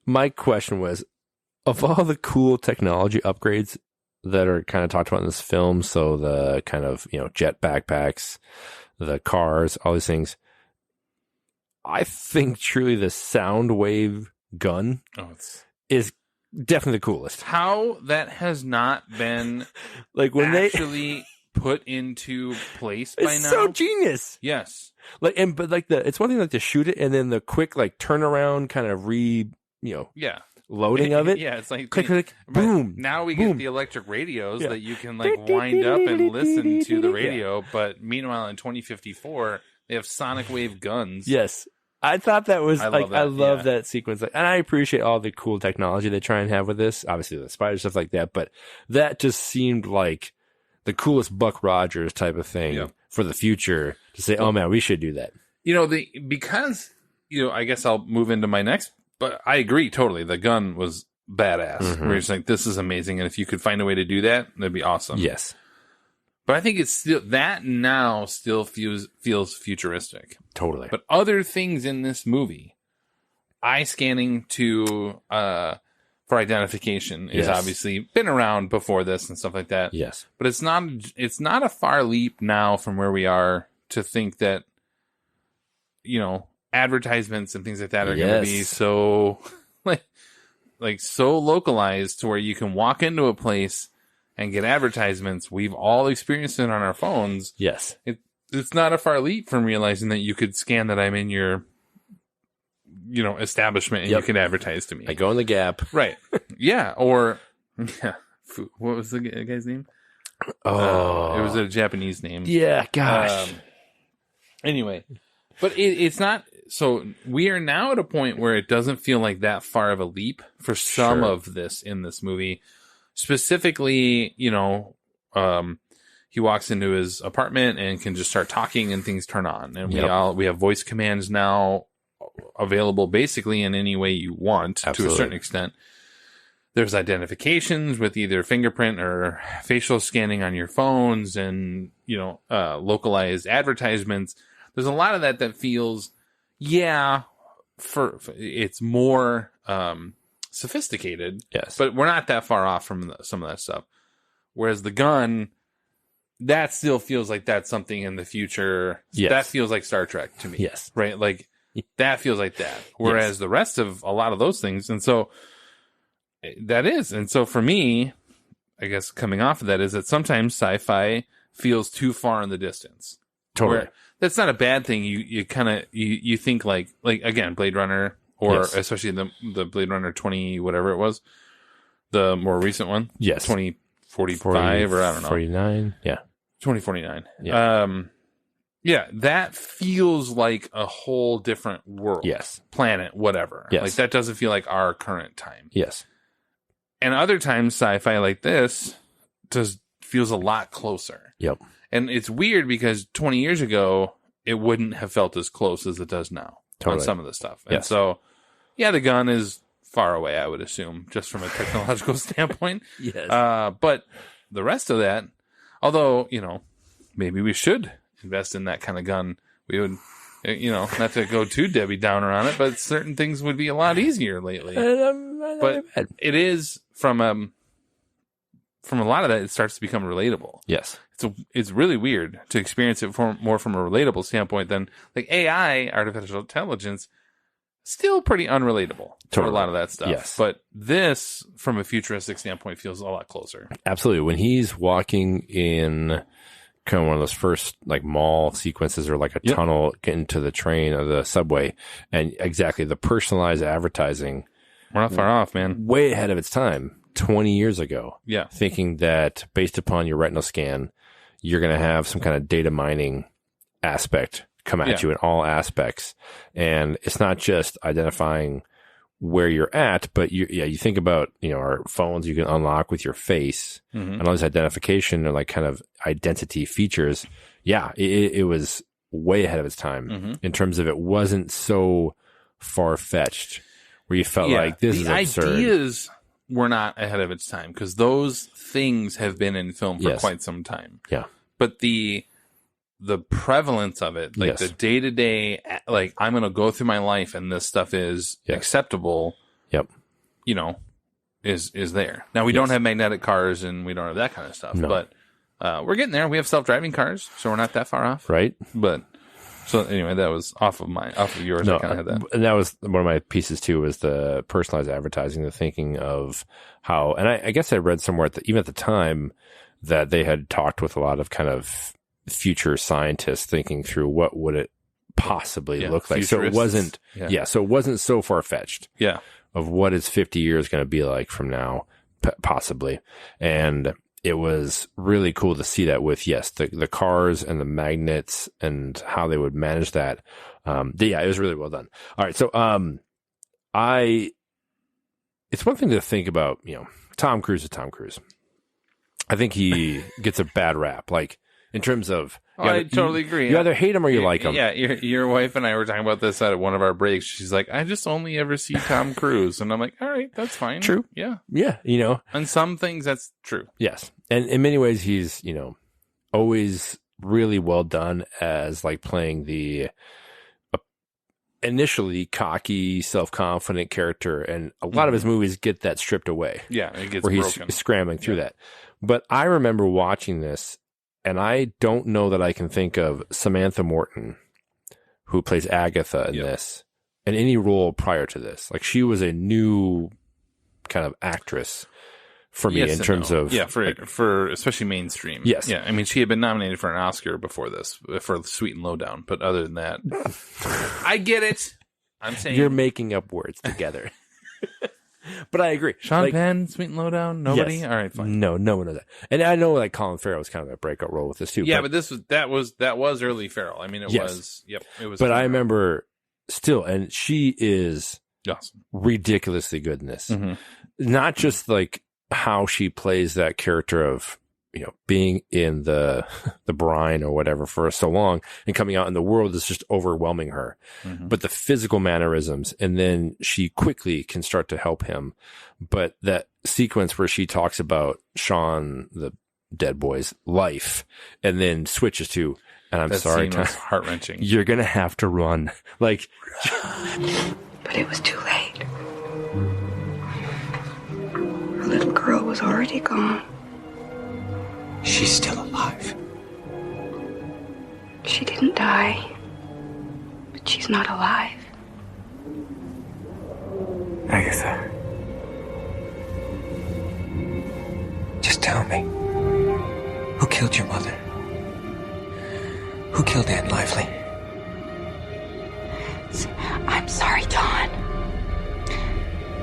[SPEAKER 13] My question was, of all the cool technology upgrades that are kind of talked about in this film, so the kind of, you know, jet backpacks, the cars, all these things, I think truly the sound wave gun is definitely the coolest.
[SPEAKER 10] How that has not been
[SPEAKER 13] like when
[SPEAKER 10] actually put into place by
[SPEAKER 13] it's
[SPEAKER 10] now.
[SPEAKER 13] so genius.
[SPEAKER 10] Yes.
[SPEAKER 13] Like, but like it's one thing like to shoot it and then the quick like turnaround kind of loading of it.
[SPEAKER 10] Yeah, it's like
[SPEAKER 13] click, click, boom.
[SPEAKER 10] Now we
[SPEAKER 13] boom.
[SPEAKER 10] get the electric radios that you can like wind up and listen to the radio. But meanwhile, in 2054, they have sonic wave guns.
[SPEAKER 13] Yes. I thought that was
[SPEAKER 10] I
[SPEAKER 13] like,
[SPEAKER 10] love that,
[SPEAKER 13] I love that sequence. And I appreciate all the cool technology they try and have with this. Obviously the spider stuff like that, but that just seemed like the coolest Buck Rogers type of thing for the future to say, oh man, we should do that.
[SPEAKER 10] You know, because, you know, I guess I'll move into my next, but I agree totally. The gun was badass. We're just like, this is amazing. And if you could find a way to do that, that'd be awesome.
[SPEAKER 13] Yes.
[SPEAKER 10] But I think it's still, that now still feels futuristic.
[SPEAKER 13] Totally.
[SPEAKER 10] But other things in this movie, eye scanning to, for identification is obviously been around before this and stuff like that.
[SPEAKER 13] Yes.
[SPEAKER 10] But it's not a far leap now from where we are to think that, you know, advertisements and things like that are going to be so like so localized to where you can walk into a place and get advertisements. We've all experienced it on our phones.
[SPEAKER 13] Yes.
[SPEAKER 10] It's not a far leap from realizing that you could scan that I'm in your, you know, establishment and you can advertise to me.
[SPEAKER 13] I go in the Gap.
[SPEAKER 10] Right. Yeah. Or, what was the guy's name?
[SPEAKER 13] Oh.
[SPEAKER 10] It was a Japanese name.
[SPEAKER 13] Yeah. Gosh.
[SPEAKER 10] Anyway, but it's not. So we are now at a point where it doesn't feel like that far of a leap for some of this in this movie. Specifically, you know, he walks into his apartment and can just start talking and things turn on. And we have voice commands now available basically in any way you want to a certain extent. There's identifications with either fingerprint or facial scanning on your phones and, you know, localized advertisements. There's a lot of that feels, for it's more sophisticated.
[SPEAKER 13] Yes.
[SPEAKER 10] But we're not that far off from some of that stuff. Whereas the gun, that still feels like that's something in the future.
[SPEAKER 13] Yes.
[SPEAKER 10] That feels like Star Trek to me.
[SPEAKER 13] Yes.
[SPEAKER 10] Right? Like, that feels like that. Whereas the rest of a lot of those things, and so that is. And so for me, I guess coming off of that is that sometimes sci-fi feels too far in the distance.
[SPEAKER 13] Totally.
[SPEAKER 10] Where, that's not a bad thing. You kind of, you think like again, Blade Runner, or especially the Blade Runner 20, whatever it was, the more recent one.
[SPEAKER 13] Yes.
[SPEAKER 10] 2045 or I don't know.
[SPEAKER 13] 49. Yeah.
[SPEAKER 10] 2049.
[SPEAKER 13] Yeah.
[SPEAKER 10] Yeah, that feels like a whole different world.
[SPEAKER 13] Yes.
[SPEAKER 10] Planet, whatever.
[SPEAKER 13] Yes.
[SPEAKER 10] Like, that doesn't feel like our current time.
[SPEAKER 13] Yes.
[SPEAKER 10] And other times, sci-fi like this feels a lot closer.
[SPEAKER 13] Yep.
[SPEAKER 10] And it's weird because 20 years ago, it wouldn't have felt as close as it does now on some of the stuff. And so, yeah, the gun is far away, I would assume, just from a technological standpoint.
[SPEAKER 13] Yes.
[SPEAKER 10] But the rest of that, although, maybe we should invest in that kind of gun. We would, not to go too Debbie Downer on it, but certain things would be a lot easier lately. But it is from a lot of that, it starts to become relatable.
[SPEAKER 13] Yes.
[SPEAKER 10] It's really weird to experience it more from a relatable standpoint than like AI, artificial intelligence, still pretty unrelatable for a lot of that stuff.
[SPEAKER 13] Yes.
[SPEAKER 10] But this, from a futuristic standpoint, feels a lot closer.
[SPEAKER 13] Absolutely. When he's walking in kind of one of those first like mall sequences or like a tunnel getting to the train or the subway, and exactly the personalized advertising.
[SPEAKER 10] We're not far off, man.
[SPEAKER 13] Way ahead of its time. 20 years ago.
[SPEAKER 10] Yeah.
[SPEAKER 13] Thinking that based upon your retinal scan, you're going to have some kind of data mining aspect come at you in all aspects. And it's not just identifying where you're at, but you think about, our phones you can unlock with your face and all this identification and like kind of identity features. Yeah. It was way ahead of its time in terms of it wasn't so far-fetched where you felt like this is absurd.
[SPEAKER 10] The ideas were not ahead of its time because those things have been in film for quite some time.
[SPEAKER 13] Yeah.
[SPEAKER 10] But the prevalence of it, like the day-to-day, like I'm going to go through my life and this stuff is acceptable.
[SPEAKER 13] Yep.
[SPEAKER 10] Is there. Now we don't have magnetic cars and we don't have that kind of stuff, but we're getting there. We have self-driving cars, so we're not that far off.
[SPEAKER 13] Right.
[SPEAKER 10] But so anyway, that was off of yours.
[SPEAKER 13] No,
[SPEAKER 10] I kind of had that.
[SPEAKER 13] And that was one of my pieces too, was the personalized advertising, the thinking of how, and I guess I read somewhere even at the time that they had talked with a lot of kind of future scientists thinking through what would it possibly look like. So it wasn't, so it wasn't so far fetched.
[SPEAKER 10] Yeah.
[SPEAKER 13] Of what is 50 years going to be like from now, possibly. And it was really cool to see that with, the cars and the magnets and how they would manage that. It was really well done. All right. So, it's one thing to think about, Tom Cruise is Tom Cruise. I think he gets a bad rap, like in terms of,
[SPEAKER 10] I totally agree.
[SPEAKER 13] You either hate him or you like him.
[SPEAKER 10] Yeah. Your wife and I were talking about this at one of our breaks. She's like, I just only ever see Tom Cruise. And I'm like, all right, that's fine.
[SPEAKER 13] True.
[SPEAKER 10] Yeah.
[SPEAKER 13] Yeah.
[SPEAKER 10] On some things, that's true.
[SPEAKER 13] Yes. And in many ways, he's, always really well done as like playing the initially cocky, self-confident character. And a lot of his movies get that stripped away.
[SPEAKER 10] Yeah. It gets
[SPEAKER 13] where
[SPEAKER 10] broken.
[SPEAKER 13] He's scrambling through that. But I remember watching this, and I don't know that I can think of Samantha Morton, who plays Agatha in this, in any role prior to this. Like, she was a new kind of actress for me in terms of...
[SPEAKER 10] Yeah, for especially mainstream.
[SPEAKER 13] Yes.
[SPEAKER 10] Yeah, I mean, she had been nominated for an Oscar before this, for Sweet and Lowdown, but other than that... I get it. I'm saying...
[SPEAKER 13] You're making up words together. But I agree.
[SPEAKER 10] Sean Penn, Sweet and Lowdown, nobody?
[SPEAKER 13] Yes.
[SPEAKER 10] All right, fine.
[SPEAKER 13] No one knows that. And I know like Colin Farrell was kind of a breakout role with this too.
[SPEAKER 10] Yeah, but that was early Farrell. I mean, it was.
[SPEAKER 13] But I remember still, and she is
[SPEAKER 10] awesome,
[SPEAKER 13] ridiculously good in this. Not just like how she plays that character of, being in the brine or whatever for so long and coming out in the world is just overwhelming her. But the physical mannerisms, and then she quickly can start to help him. But that sequence where she talks about Sean, the dead boy's life, and then switches to, and I'm sorry,
[SPEAKER 10] Tom, heart-wrenching.
[SPEAKER 13] You're going to have to run. Like,
[SPEAKER 16] but it was too late. Our little girl was already gone.
[SPEAKER 1] She's still alive.
[SPEAKER 16] She didn't die, but she's not alive.
[SPEAKER 1] Agatha. Just tell me. Who killed your mother? Who killed Aunt Lively?
[SPEAKER 16] I'm sorry, Don.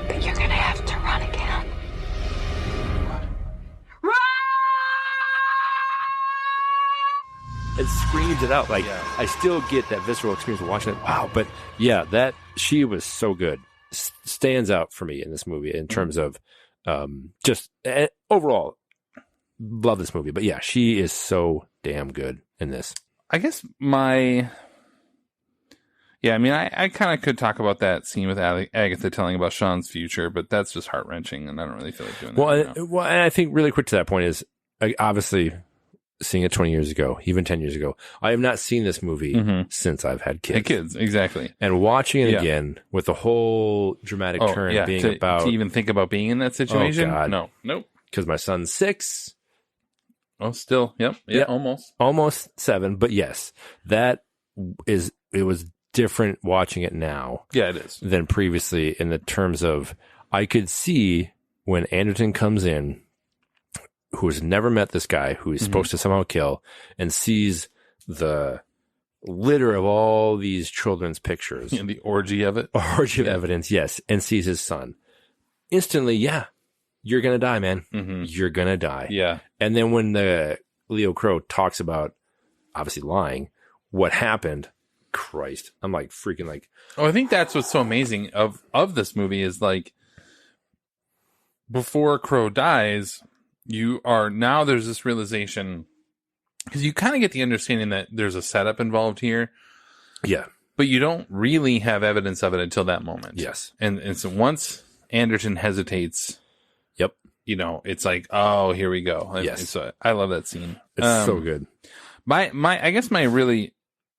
[SPEAKER 16] But you're gonna have to run again. Run!
[SPEAKER 13] screams it out. Like, I still get that visceral experience of watching it. Wow. But yeah, she was so good. Stands out for me in this movie in terms of just overall. Love this movie. But yeah, she is so damn good in this.
[SPEAKER 10] I guess I kind of could talk about that scene with Agatha telling about Sean's future, but that's just heart-wrenching, and I don't really feel like doing that.
[SPEAKER 13] Well, and I think really quick to that point is, obviously, seeing it 20 years ago, even 10 years ago, I have not seen this movie since I've had kids.
[SPEAKER 10] Exactly.
[SPEAKER 13] And watching it again with the whole dramatic turn being about...
[SPEAKER 10] To even think about being in that situation?
[SPEAKER 13] Oh, God.
[SPEAKER 10] No. Nope.
[SPEAKER 13] Because my son's 6.
[SPEAKER 10] Oh, still. Yep. Yeah, almost.
[SPEAKER 13] Almost 7, but yes. It was different watching it now.
[SPEAKER 10] Yeah, it is.
[SPEAKER 13] Than previously in the terms of, I could see when Anderton comes in, who has never met this guy who he's supposed to somehow kill, and sees the litter of all these children's pictures.
[SPEAKER 10] Yeah, the orgy of it.
[SPEAKER 13] Orgy of evidence, yes. And sees his son. Instantly, you're going to die, man. You're going to die.
[SPEAKER 10] Yeah.
[SPEAKER 13] And then when the Leo Crow talks about, obviously lying, what happened, Christ, I'm like freaking like...
[SPEAKER 10] Oh, I think that's what's so amazing of this movie is like, before Crow dies, there's this realization, because you kind of get the understanding that there's a setup involved here.
[SPEAKER 13] Yeah.
[SPEAKER 10] But you don't really have evidence of it until that moment.
[SPEAKER 13] Yes.
[SPEAKER 10] And so once Anderton hesitates, it's like, oh, here we go.
[SPEAKER 13] Yes.
[SPEAKER 10] So I love that scene.
[SPEAKER 13] It's so good.
[SPEAKER 10] I guess my really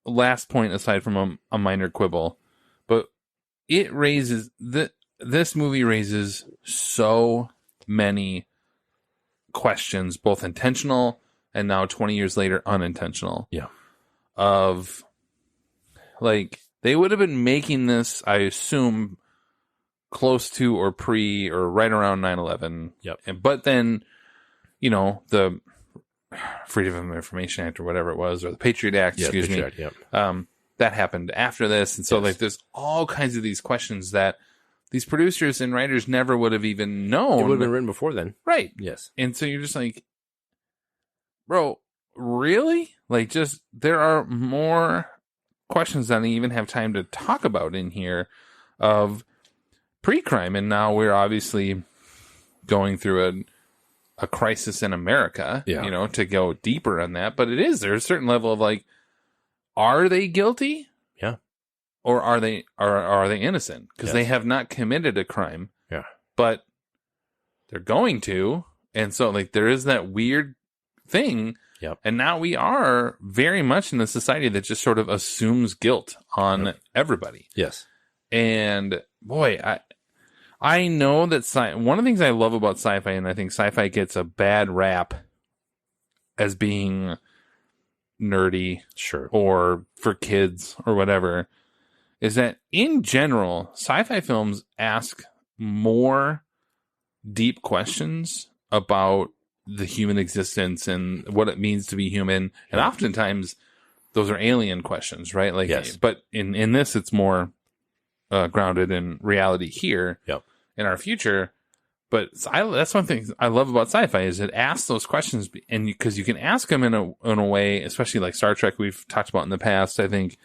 [SPEAKER 10] last point, aside from a minor quibble, but this movie raises so many questions, both intentional and now 20 years later unintentional.
[SPEAKER 13] Yeah.
[SPEAKER 10] Of like, they would have been making this, I assume, close to or pre or right around 9/11.
[SPEAKER 13] Yep.
[SPEAKER 10] But then, the Freedom of Information Act or whatever it was, or the Patriot Act, excuse me.
[SPEAKER 13] Yep.
[SPEAKER 10] That happened after this. And so like there's all kinds of these questions that these producers and writers never would have even known.
[SPEAKER 13] It would have been written before then.
[SPEAKER 10] Right.
[SPEAKER 13] Yes.
[SPEAKER 10] And so you're just like, bro, really? Like, just, there are more questions than I even have time to talk about in here of pre-crime. And now we're obviously going through a crisis in America, to go deeper on that. But there's a certain level of like, are they guilty?
[SPEAKER 13] Yeah.
[SPEAKER 10] Or are they innocent? Because they have not committed a crime.
[SPEAKER 13] Yeah.
[SPEAKER 10] But they're going to. And so like there is that weird thing.
[SPEAKER 13] Yep.
[SPEAKER 10] And now we are very much in a society that just sort of assumes guilt on everybody.
[SPEAKER 13] Yes.
[SPEAKER 10] And boy, I know that one of the things I love about sci-fi, and I think sci-fi gets a bad rap as being nerdy,
[SPEAKER 13] sure,
[SPEAKER 10] or for kids or whatever, is that in general, sci-fi films ask more deep questions about the human existence and what it means to be human. And oftentimes those are alien questions, right? Like,
[SPEAKER 13] yes.
[SPEAKER 10] But in this, it's more grounded in reality here in our future. But that's one thing I love about sci-fi is it asks those questions, and because you can ask them in a way, especially like Star Trek we've talked about in the past. I think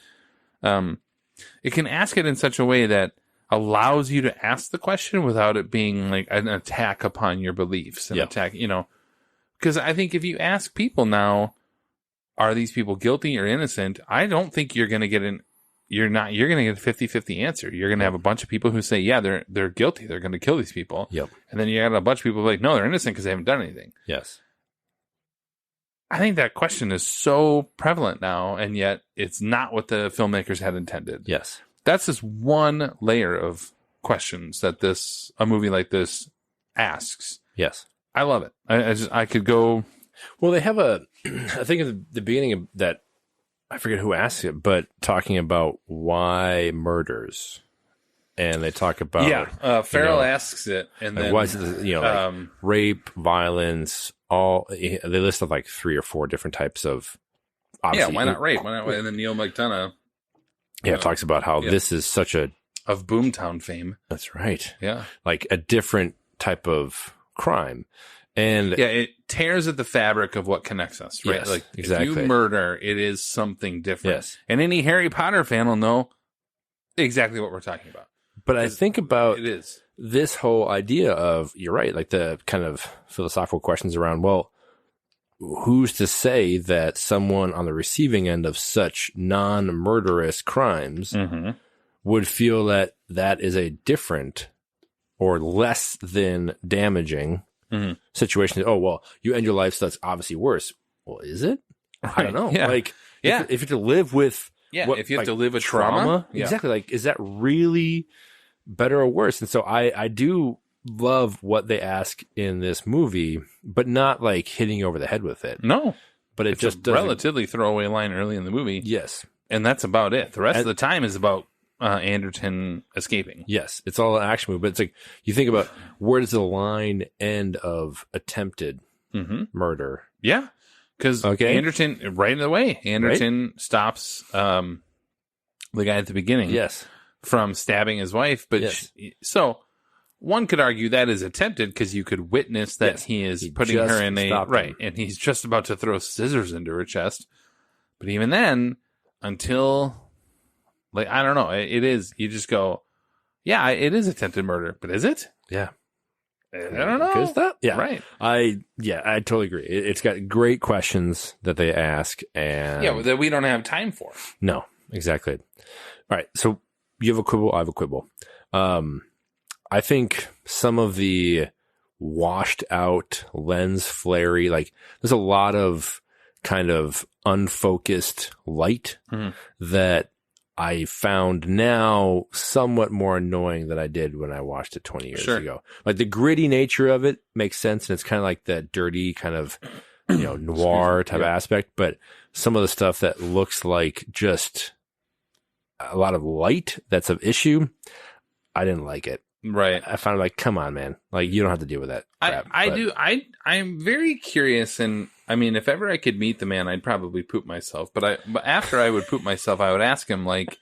[SPEAKER 10] it can ask it in such a way that allows you to ask the question without it being like an attack upon your beliefs, attack, because I think if you ask people now, are these people guilty or innocent? I don't think you're going to get you're going to get a 50-50 answer. You're going to have a bunch of people who say, yeah, they're guilty. They're going to kill these people.
[SPEAKER 13] Yep.
[SPEAKER 10] And then you got a bunch of people like, no, they're innocent because they haven't done anything.
[SPEAKER 13] Yes.
[SPEAKER 10] I think that question is so prevalent now, and yet it's not what the filmmakers had intended.
[SPEAKER 13] Yes.
[SPEAKER 10] That's just one layer of questions that a movie like this asks.
[SPEAKER 13] Yes.
[SPEAKER 10] I love it. I could go.
[SPEAKER 13] Well, they have I think at the beginning of that, I forget who asked it, but talking about why murders, and they talk about
[SPEAKER 10] Farrell asks it, and then
[SPEAKER 13] why is it, like rape, violence, they listed like 3 or 4 different types of.
[SPEAKER 10] Yeah, why not rape? Why not? And then Neil McDonough.
[SPEAKER 13] Talks about how this is such of Boomtown
[SPEAKER 10] fame.
[SPEAKER 13] That's right.
[SPEAKER 10] Yeah,
[SPEAKER 13] like a different type of crime. And
[SPEAKER 10] it tears at the fabric of what connects us, right?
[SPEAKER 13] Yes,
[SPEAKER 10] like
[SPEAKER 13] exactly.
[SPEAKER 10] if you murder, it is something different.
[SPEAKER 13] Yes.
[SPEAKER 10] And any Harry Potter fan will know exactly what we're talking about.
[SPEAKER 13] But I think about
[SPEAKER 10] it is
[SPEAKER 13] this whole idea of, you're right, like the kind of philosophical questions around, well, who's to say that someone on the receiving end of such non-murderous crimes would feel that that is a different or less than damaging situation? Oh, well, you end your life, so that's obviously worse. Well, is it? I don't know.
[SPEAKER 10] Yeah.
[SPEAKER 13] Like, if you have to live with
[SPEAKER 10] if you have to live with trauma.
[SPEAKER 13] Exactly. Like, is that really better or worse? And so I do love what they ask in this movie, but not like hitting you over the head with it.
[SPEAKER 10] No.
[SPEAKER 13] But
[SPEAKER 10] it's just a relatively throwaway line early in the movie.
[SPEAKER 13] Yes.
[SPEAKER 10] And that's about it. The rest of the time is about Anderton escaping.
[SPEAKER 13] Yes. It's all an action movie, but it's like, you think about, where does the line end of attempted murder?
[SPEAKER 10] Yeah. Because Anderton, right in the way, Anderton stops the guy at the beginning from stabbing his wife. But so one could argue that is attempted because you could witness that he is putting her in a right, and he's just about to throw scissors into her chest. But even then, until like, I don't know, it is, you just go, yeah, it is attempted murder, but is it?
[SPEAKER 13] Yeah.
[SPEAKER 10] I don't know.
[SPEAKER 13] Is that? Yeah.
[SPEAKER 10] Right.
[SPEAKER 13] I totally agree. It's got great questions that they ask, and
[SPEAKER 10] that we don't have time for.
[SPEAKER 13] No, exactly. All right. So you have a quibble. I have a quibble. I think some of the washed out lens flary, like there's a lot of kind of unfocused light that I found now somewhat more annoying than I did when I watched it 20 years ago. Like the gritty nature of it makes sense, and it's kind of like that dirty kind of, noir type aspect. But some of the stuff that looks like just a lot of light that's of issue, I didn't like it.
[SPEAKER 10] Right.
[SPEAKER 13] I found like, come on, man. Like, you don't have to deal with that crap.
[SPEAKER 10] I'm very curious, and I mean, if ever I could meet the man, I'd probably poop myself. But after I would poop myself, I would ask him, like,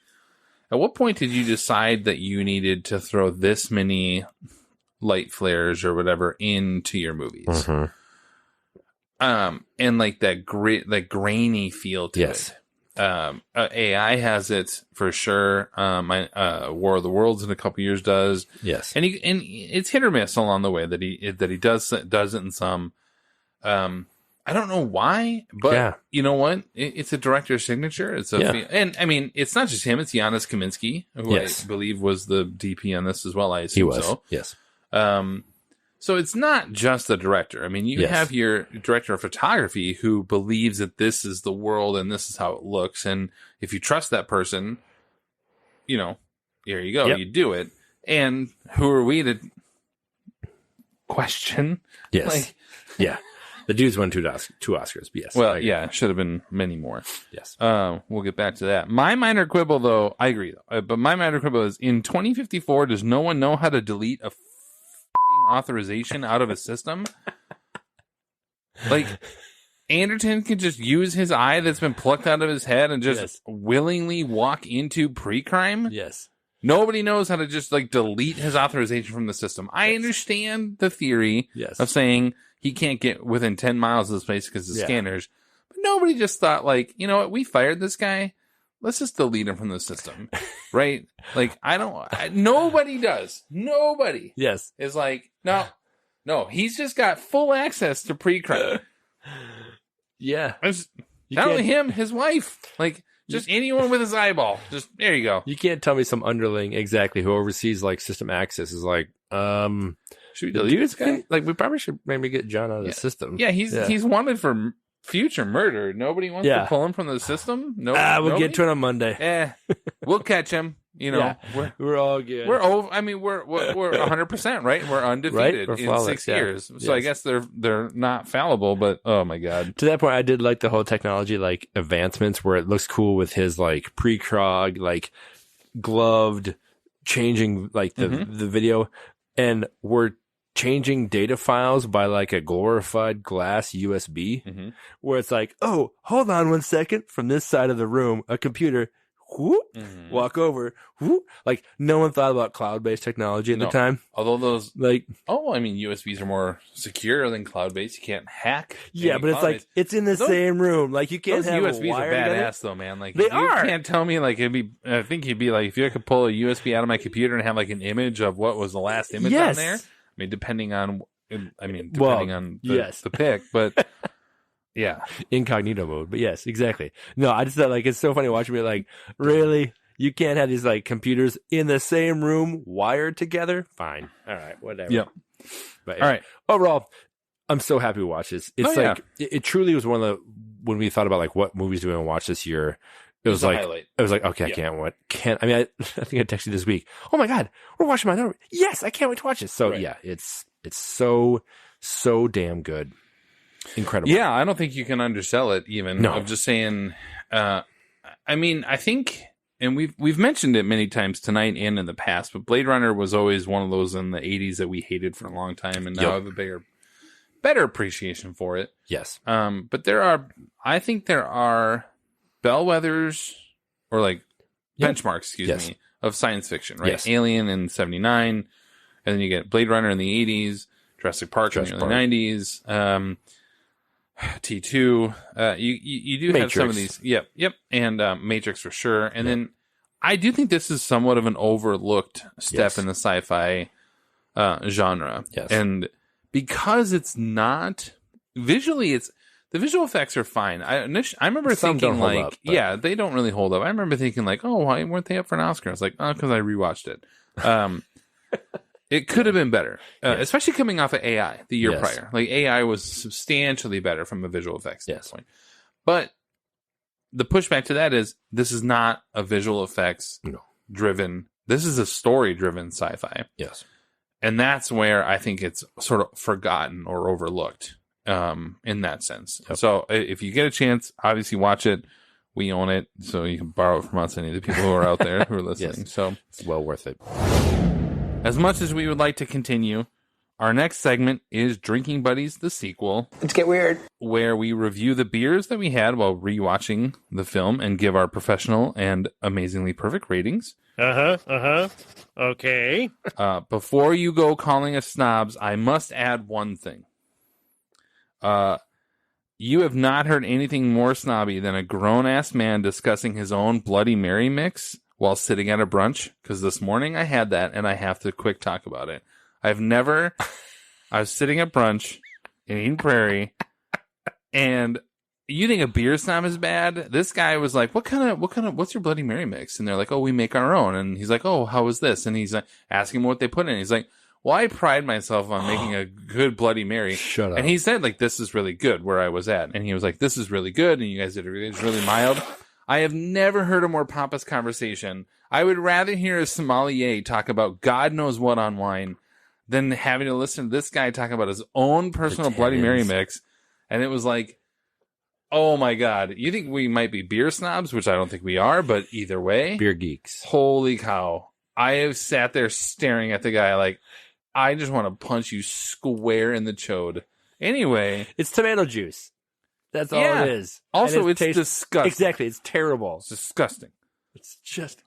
[SPEAKER 10] at what point did you decide that you needed to throw this many light flares or whatever into your movies? And like that grainy feel to it. AI has it for sure. War of the Worlds in a couple years does.
[SPEAKER 13] Yes.
[SPEAKER 10] And it's hit or miss along the way that he does it in some. I don't know why, but you know what? It's a director's signature. It's and I mean, it's not just him. It's Janusz Kaminski, who I believe was the DP on this as well. I assume so.
[SPEAKER 13] Yes.
[SPEAKER 10] So it's not just the director. I mean, you have your director of photography who believes that this is the world and this is how it looks. And if you trust that person, here you go. You do it. And who are we to question?
[SPEAKER 13] Yes. The dude's won two Oscars. Yes.
[SPEAKER 10] Well, should have been many more.
[SPEAKER 13] Yes.
[SPEAKER 10] We'll get back to that. My minor quibble, though, I agree, though. But my minor quibble is, in 2054, does no one know how to delete a authorization out of a system? Like, Anderton can just use his eye that's been plucked out of his head and just willingly walk into pre-crime?
[SPEAKER 13] Yes.
[SPEAKER 10] Nobody knows how to just, like, delete his authorization from the system. I understand the theory of saying he can't get within 10 miles of this place because of scanners. But nobody just thought, like, you know what, we fired this guy. Let's just delete him from the system. Right? Like, nobody does. Nobody.
[SPEAKER 13] Yes.
[SPEAKER 10] Is like, no, he's just got full access to pre-crime. Not only him, his wife. Like, just anyone with his eyeball. Just, there you go.
[SPEAKER 13] You can't tell me some underling exactly who oversees, like, system access is like, should we delete this guy? Like, we probably should maybe get John out of the system.
[SPEAKER 10] Yeah, he's wanted for future murder. Nobody wants to pull him from the system.
[SPEAKER 13] We'll get to it on Monday.
[SPEAKER 10] We'll catch him.
[SPEAKER 13] We're all good.
[SPEAKER 10] We're over. I mean, we're 100%, right? We're undefeated
[SPEAKER 13] We're
[SPEAKER 10] in 6 years. So I guess they're not fallible, but oh my god.
[SPEAKER 13] To that point, I did like the whole technology, like, advancements where it looks cool with his, like, pre-crog, like, gloved changing, like, the video, and we're changing data files by, like, a glorified glass USB, where it's like, oh, hold on 1 second, from this side of the room, a computer whoop, walk over, whoop. Like no one thought about cloud-based technology at the time.
[SPEAKER 10] Although those,
[SPEAKER 13] like,
[SPEAKER 10] USBs are more secure than cloud-based. You can't hack.
[SPEAKER 13] Yeah, but it's like it's in the same room. Like you can't
[SPEAKER 10] those
[SPEAKER 13] have
[SPEAKER 10] USBs
[SPEAKER 13] a wire
[SPEAKER 10] are badass
[SPEAKER 13] together.
[SPEAKER 10] though, man. Like
[SPEAKER 13] They
[SPEAKER 10] you
[SPEAKER 13] are.
[SPEAKER 10] can't tell me like it'd be. I think you'd be like if you could pull a USB out of my computer and have like an image of what was the last image on there. I mean, depending on the pick, but. Yeah.
[SPEAKER 13] Incognito mode. But yes, exactly. No, I just thought like it's so funny watching me like, really? You can't have these like computers in the same room wired together? Fine. All right, whatever.
[SPEAKER 10] Yep.
[SPEAKER 13] But
[SPEAKER 10] all right.
[SPEAKER 13] Overall, I'm so happy to watch this. It's it truly was one of the when we thought about like what movies do we want to watch this year. It was like
[SPEAKER 10] highlight.
[SPEAKER 13] It was like, okay, I can't wait. I think I texted this week. Oh my God, we're watching my yes, I can't wait to watch this. So yeah, it's so damn good. Incredible.
[SPEAKER 10] Yeah, I don't think you can undersell it even.
[SPEAKER 13] No.
[SPEAKER 10] I'm just saying I mean, I think and we've mentioned it many times tonight and in the past, but Blade Runner was always one of those in the 80s that we hated for a long time and now I have a better appreciation for it.
[SPEAKER 13] Yes.
[SPEAKER 10] But I think there are bellwethers or like benchmarks, excuse me, of science fiction, right?
[SPEAKER 13] Yes.
[SPEAKER 10] Alien in 79, and then you get Blade Runner in the 80s, Jurassic Park in the early 90s, T2. You do have some of these. Yep. And Matrix for sure. And then I do think this is somewhat of an overlooked step in the sci-fi genre.
[SPEAKER 13] Yes.
[SPEAKER 10] And because it's not visually, the visual effects are fine. I remember thinking like, they don't really hold up. I remember thinking like, oh, why weren't they up for an Oscar? I was like, oh, because I rewatched it. It could have been better, especially coming off of AI the year prior. Like AI was substantially better from a visual effects standpoint. But the pushback to that is this is not a visual effects driven. This is a story driven sci-fi.
[SPEAKER 13] Yes.
[SPEAKER 10] And that's where I think it's sort of forgotten or overlooked in that sense. Yep. So if you get a chance, obviously watch it. We own it, so you can borrow it from us, any of the people who are out there who are listening. So
[SPEAKER 13] it's well worth it.
[SPEAKER 10] As much as we would like to continue, our next segment is Drinking Buddies, the sequel.
[SPEAKER 1] Let's get weird.
[SPEAKER 10] Where we review the beers that we had while rewatching the film and give our professional and amazingly perfect ratings.
[SPEAKER 17] Okay.
[SPEAKER 10] Before you go calling us snobs, I must add one thing. You have not heard anything more snobby than a grown-ass man discussing his own Bloody Mary mix while sitting at a brunch, because this morning I had that, and I have to quick talk about it. I was sitting at brunch in Eden Prairie, and you think a beer snob is bad? This guy was like, what's your Bloody Mary mix? And they're like, oh, we make our own. And he's like, oh, how is this? And he's asking him what they put in. He's like, well, I pride myself on making a good Bloody Mary.
[SPEAKER 13] Shut up.
[SPEAKER 10] And he said, like, this is really good where I was at. And he was like, this is really good. And you guys did it it's really mild. I have never heard a more pompous conversation. I would rather hear a sommelier talk about God knows what on wine than having to listen to this guy talk about his own personal Bloody Mary mix. And it was like, oh my God. You think we might be beer snobs, which I don't think we are, but either way.
[SPEAKER 13] Beer geeks.
[SPEAKER 10] Holy cow. I have sat there staring at the guy like, I just want to punch you square in the chode. Anyway.
[SPEAKER 13] It's tomato juice. That's all it is.
[SPEAKER 10] Also, it's disgusting.
[SPEAKER 13] Exactly. It's terrible.
[SPEAKER 10] It's disgusting.
[SPEAKER 13] It's just.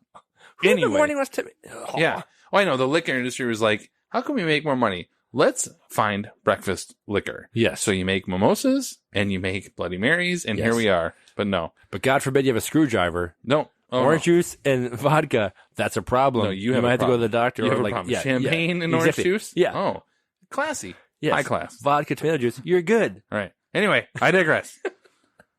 [SPEAKER 10] Anyway.
[SPEAKER 13] In the morning was tomato. Oh.
[SPEAKER 10] Yeah. Well, I know. The liquor industry was like, how can we make more money? Let's find breakfast liquor.
[SPEAKER 13] Yes.
[SPEAKER 10] So you make mimosas and you make Bloody Marys, and here we are. But no.
[SPEAKER 13] But God forbid you have a screwdriver.
[SPEAKER 10] No. Oh,
[SPEAKER 13] orange juice and vodka, that's a problem.
[SPEAKER 10] No, you
[SPEAKER 13] might have to go to the doctor.
[SPEAKER 10] You
[SPEAKER 13] or
[SPEAKER 10] have
[SPEAKER 13] like
[SPEAKER 10] a problem. Champagne and orange juice?
[SPEAKER 13] Yeah.
[SPEAKER 10] Oh, classy.
[SPEAKER 13] Yes.
[SPEAKER 10] High class.
[SPEAKER 13] Vodka, tomato juice. You're good.
[SPEAKER 10] All right. Anyway, I digress.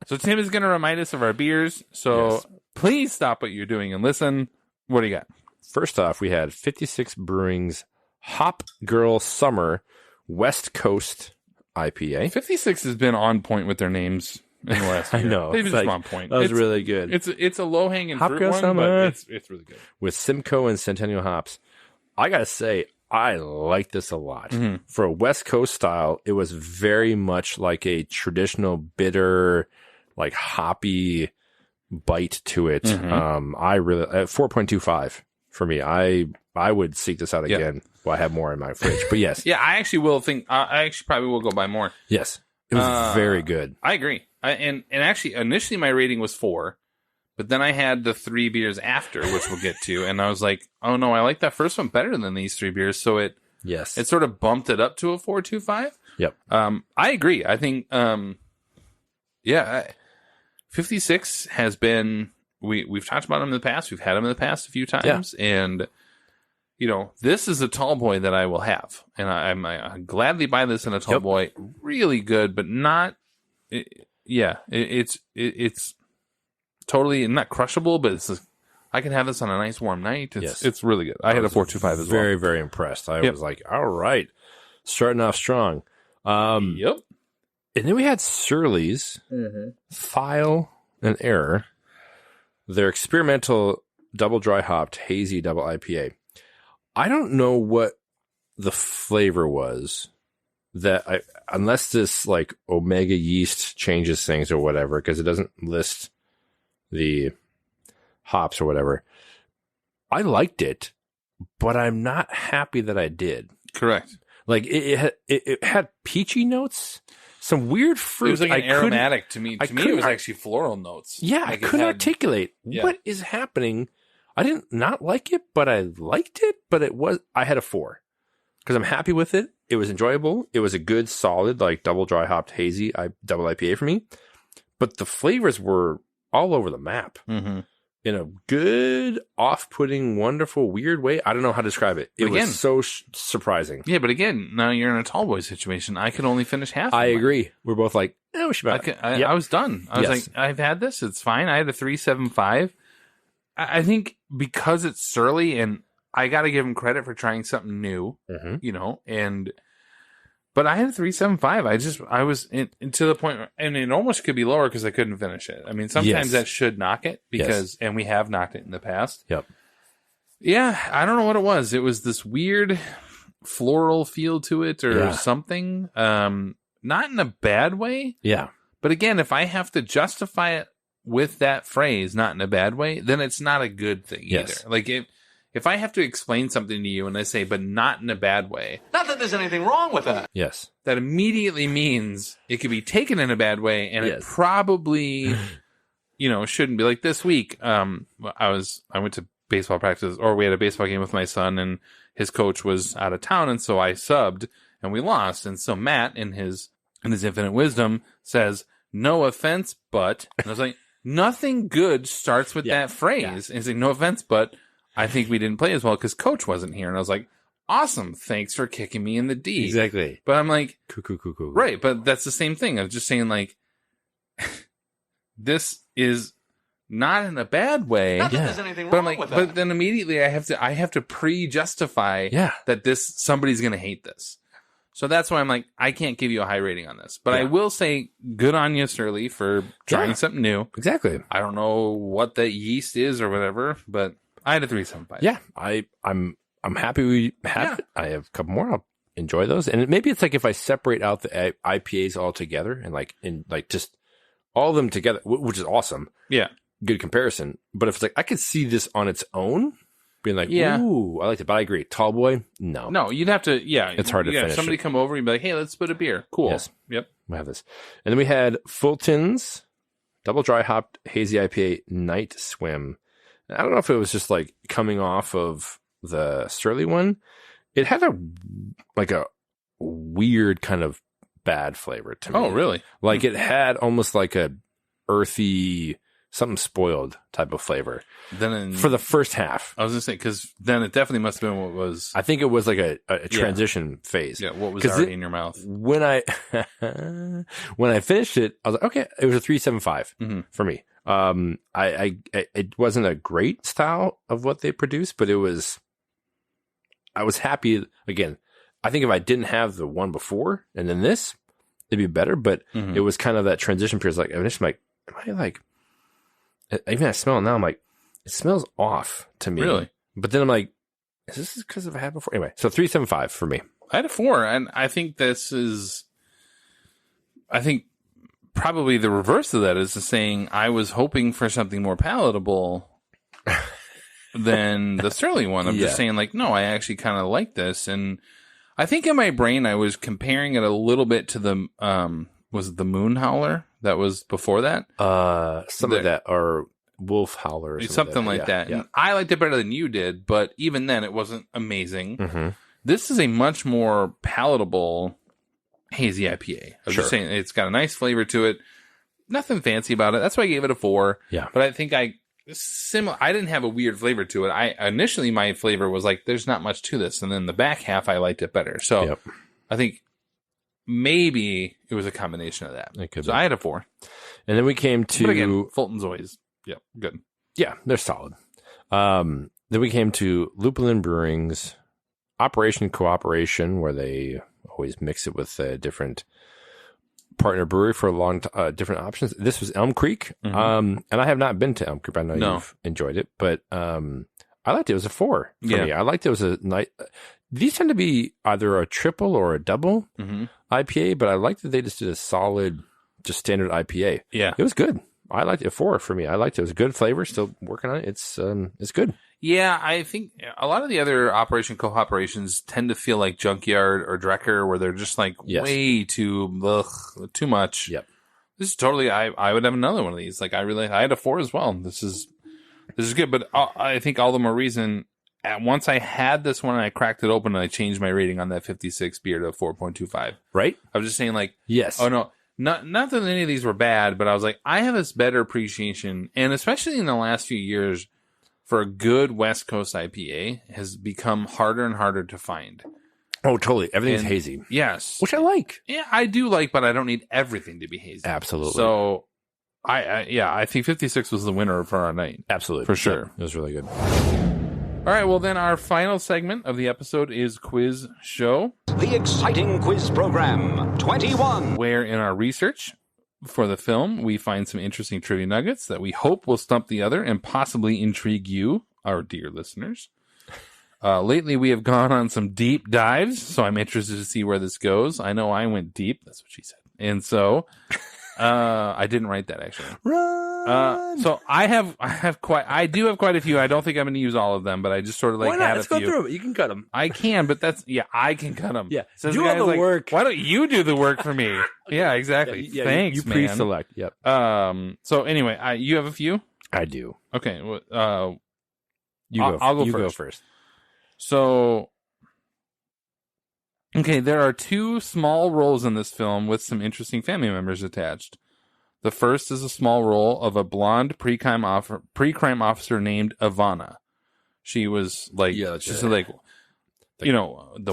[SPEAKER 10] So Tim is going to remind us of our beers. So please stop what you're doing and listen. What do you got?
[SPEAKER 13] First off, we had 56 Brewing's Hop Girl Summer West Coast IPA.
[SPEAKER 10] 56 has been on point with their names in the last year.
[SPEAKER 13] I know.
[SPEAKER 10] They've been on point.
[SPEAKER 13] That was really good.
[SPEAKER 10] It's a low-hanging
[SPEAKER 13] Hop
[SPEAKER 10] fruit
[SPEAKER 13] Girl
[SPEAKER 10] one,
[SPEAKER 13] Summer.
[SPEAKER 10] but it's really good.
[SPEAKER 13] With Simcoe and Centennial hops. I got to say, I like this a lot.
[SPEAKER 10] Mm-hmm.
[SPEAKER 13] For a West Coast style, it was very much like a traditional bitter, like hoppy bite to it.
[SPEAKER 10] Mm-hmm.
[SPEAKER 13] I really 4.25 for me. I would seek this out again. Well, I have more in my fridge, but yes.
[SPEAKER 10] Yeah, I actually will think. I actually probably will go buy more.
[SPEAKER 13] Yes, it was very good.
[SPEAKER 10] I agree. And actually, initially my rating was 4, But then I had the 3 beers after, which we'll get to, and I was like, oh no, I like that first one better than these 3 beers. So it sort of bumped it up to a 4.25.
[SPEAKER 13] Yep.
[SPEAKER 10] I agree. I think 56 has been, we've talked about him in the past. We've had him in the past a few times, and this is a tall boy that I will have, and I gladly buy this in a tall boy. Really good, but not. It's totally not crushable, but I can have this on a nice warm night. It's really good. I had a 4.25 as well.
[SPEAKER 13] Very, very impressed. I was like, all right, starting off strong.
[SPEAKER 10] Yep.
[SPEAKER 13] And then we had Surly's File and Error, their experimental double dry hopped hazy double IPA. I don't know what the flavor was that unless this like Omega yeast changes things or whatever, because it doesn't list the hops or whatever. I liked it, but I'm not happy that I did.
[SPEAKER 10] Correct.
[SPEAKER 13] Like it had peachy notes, some weird fruit.
[SPEAKER 10] It was like an aromatic to me. To me, it was actually floral notes.
[SPEAKER 13] Yeah,
[SPEAKER 10] like
[SPEAKER 13] I couldn't articulate what is happening. I didn't not like it, but I liked it. But I had a 4 because I'm happy with it. It was enjoyable. It was a good, solid, like double dry hopped hazy double IPA for me. But the flavors were all over the map in a good, off-putting, wonderful, weird way. I don't know how to describe it. It was so surprising.
[SPEAKER 10] Yeah, but again, now you're in a tall boy situation. I could only finish half.
[SPEAKER 13] I agree. We're both like, we should buy it.
[SPEAKER 10] I was done. I was like, I've had this. It's fine. I had a 3.75. I think because it's Surly, and I got to give him credit for trying something new, but I had a 3.75. I was to the point, and it almost could be lower because I couldn't finish it. I mean, sometimes that should knock it and we have knocked it in the past.
[SPEAKER 13] Yep.
[SPEAKER 10] Yeah, I don't know what it was. It was this weird floral feel to it or something. Not in a bad way.
[SPEAKER 13] Yeah.
[SPEAKER 10] But again, if I have to justify it with that phrase, not in a bad way, then it's not a good thing either. Like if I have to explain something to you and I say, but not in a bad way.
[SPEAKER 9] Not that there's anything wrong with that.
[SPEAKER 13] Yes.
[SPEAKER 10] That immediately means it could be taken in a bad way, and it probably, shouldn't be. Like this week, I went to baseball practice, or we had a baseball game with my son, and his coach was out of town, and so I subbed, and we lost. And so Matt, in his infinite wisdom, says, "No offense, but," and I was like, nothing good starts with that phrase. And he's like, "No offense, but I think we didn't play as well because coach wasn't here." And I was like, awesome. Thanks for kicking me in the D.
[SPEAKER 13] Exactly.
[SPEAKER 10] But I'm like,
[SPEAKER 13] cool.
[SPEAKER 10] Right. But that's the same thing. I was just saying, like, this is not in a bad way.
[SPEAKER 9] Not that there's anything
[SPEAKER 10] but
[SPEAKER 9] wrong
[SPEAKER 10] I'm like,
[SPEAKER 9] with that.
[SPEAKER 10] but then immediately I have to pre-justify that somebody's going to hate this. So that's why I'm like, I can't give you a high rating on this. But I will say, good on you, Surly, for trying something new.
[SPEAKER 13] Exactly.
[SPEAKER 10] I don't know what the yeast is or whatever, but I had a 3.75.
[SPEAKER 13] Yeah, I'm happy we have it. I have a couple more. I'll enjoy those. And maybe it's like if I separate out the IPAs all together and like just all of them together, which is awesome.
[SPEAKER 10] Yeah,
[SPEAKER 13] good comparison. But if it's like I could see this on its own, being like, ooh, I like it. But I agree, tall boy, no,
[SPEAKER 10] you'd have to. Yeah,
[SPEAKER 13] it's hard to finish.
[SPEAKER 10] Somebody come over and be like, hey, let's split a beer. Cool.
[SPEAKER 13] Yes.
[SPEAKER 10] Yep.
[SPEAKER 13] We have this, and then we had Fulton's double dry hopped hazy IPA Night Swim. I don't know if it was just like coming off of the Surly one. It had a weird kind of bad flavor to me.
[SPEAKER 10] Oh, really?
[SPEAKER 13] Like it had almost like a earthy, something spoiled type of flavor.
[SPEAKER 10] Then
[SPEAKER 13] for the first half,
[SPEAKER 10] I was gonna say, because then it definitely must have been what was.
[SPEAKER 13] I think it was like a transition phase.
[SPEAKER 10] Yeah, what was already in your mouth?
[SPEAKER 13] When I finished it, I was like, okay, it was a 3.75 for me. It wasn't a great style of what they produced, but I was happy. Again, I think if I didn't have the one before and then this, it'd be better. But it was kind of that transition period. Like, I'm like, am I like, even I smell it now, I'm like, it smells off to me.
[SPEAKER 10] Really?
[SPEAKER 13] But then I'm like, is this because I've had before? Anyway, so 3.75 for me.
[SPEAKER 10] I had a 4, and I think probably the reverse of that is the saying I was hoping for something more palatable than the Surly one. I'm just saying, like, no, I actually kind of like this. And I think in my brain, I was comparing it a little bit to was it the Moon Howler that was before that?
[SPEAKER 13] Some of that, or wolf howler or
[SPEAKER 10] something like that.
[SPEAKER 13] Yeah.
[SPEAKER 10] And I liked it better than you did, but even then it wasn't amazing.
[SPEAKER 13] Mm-hmm.
[SPEAKER 10] This is a much more palatable hazy IPA. I'm just saying it's got a nice flavor to it. Nothing fancy about it. That's why I gave it a 4.
[SPEAKER 13] Yeah.
[SPEAKER 10] But I think I didn't have a weird flavor to it. Initially my flavor was like, there's not much to this. And then the back half, I liked it better. So I think maybe it was a combination of that. So I had a 4.
[SPEAKER 13] And then we came to...
[SPEAKER 10] But again, Fulton's always, good.
[SPEAKER 13] Yeah, they're solid. Then we came to Lupulin Brewing's Operation Cooperation, where they always mix it with a different partner brewery for a long different options. This was Elm Creek. And I have not been to Elm Creek. I know you've enjoyed it, but I liked it. It was a 4 for me. I liked it. It was a nice... These tend to be either a triple or a double IPA, but I liked that they just did a solid, just standard IPA.
[SPEAKER 10] Yeah.
[SPEAKER 13] It was good. I liked it. 4 for me. I liked it. It was a good flavor. Still working on it. It's good.
[SPEAKER 10] Yeah, I think a lot of the other Operation Co-operations tend to feel like Junkyard or Drecker, where they're just like way too much.
[SPEAKER 13] Yep.
[SPEAKER 10] This is totally. I would have another one of these. Like I had a 4 as well. This is good, but I think all the more reason. Once I had this one and I cracked it open and I changed my rating on that 56 beer to 4.25.
[SPEAKER 13] Right.
[SPEAKER 10] I was just saying like,
[SPEAKER 13] yes.
[SPEAKER 10] Oh no. Not that any of these were bad, but I was like, I have this better appreciation, and especially in the last few years, for a good West Coast IPA has become harder and harder to find.
[SPEAKER 13] Oh, totally. Everything's hazy.
[SPEAKER 10] Yes.
[SPEAKER 13] Which I like.
[SPEAKER 10] Yeah, I do like, but I don't need everything to be hazy.
[SPEAKER 13] Absolutely.
[SPEAKER 10] So, I think 56 was the winner for our night.
[SPEAKER 13] Absolutely.
[SPEAKER 10] For sure.
[SPEAKER 13] Yeah, it was really good.
[SPEAKER 10] All right, well then our final segment of the episode is Quiz Show.
[SPEAKER 17] The exciting quiz program, 21.
[SPEAKER 10] Where in our research for the film, we find some interesting trivia nuggets that we hope will stump the other and possibly intrigue you, our dear listeners. Lately, we have gone on some deep dives, so I'm interested to see where this goes. I know I went deep. That's what she said. And so... I didn't write that actually.
[SPEAKER 13] Run.
[SPEAKER 10] So I do have quite a few. I don't think I'm going to use all of them, but I just sort of like
[SPEAKER 13] Why not?
[SPEAKER 10] had
[SPEAKER 13] Let's
[SPEAKER 10] a few.
[SPEAKER 13] go through them. You can cut them.
[SPEAKER 10] I can, but I can cut them.
[SPEAKER 13] Yeah.
[SPEAKER 10] So
[SPEAKER 13] do all the work.
[SPEAKER 10] Why don't you do the work for me? Yeah, exactly.
[SPEAKER 13] Yeah,
[SPEAKER 10] Thanks,
[SPEAKER 13] you
[SPEAKER 10] man.
[SPEAKER 13] pre-select. Yep.
[SPEAKER 10] So anyway, you have a few?
[SPEAKER 13] I do.
[SPEAKER 10] Okay.
[SPEAKER 13] I'll go first.
[SPEAKER 10] So. Okay, there are 2 small roles in this film with some interesting family members attached. The first is a small role of a blonde pre-crime officer named Ivana. She was like, the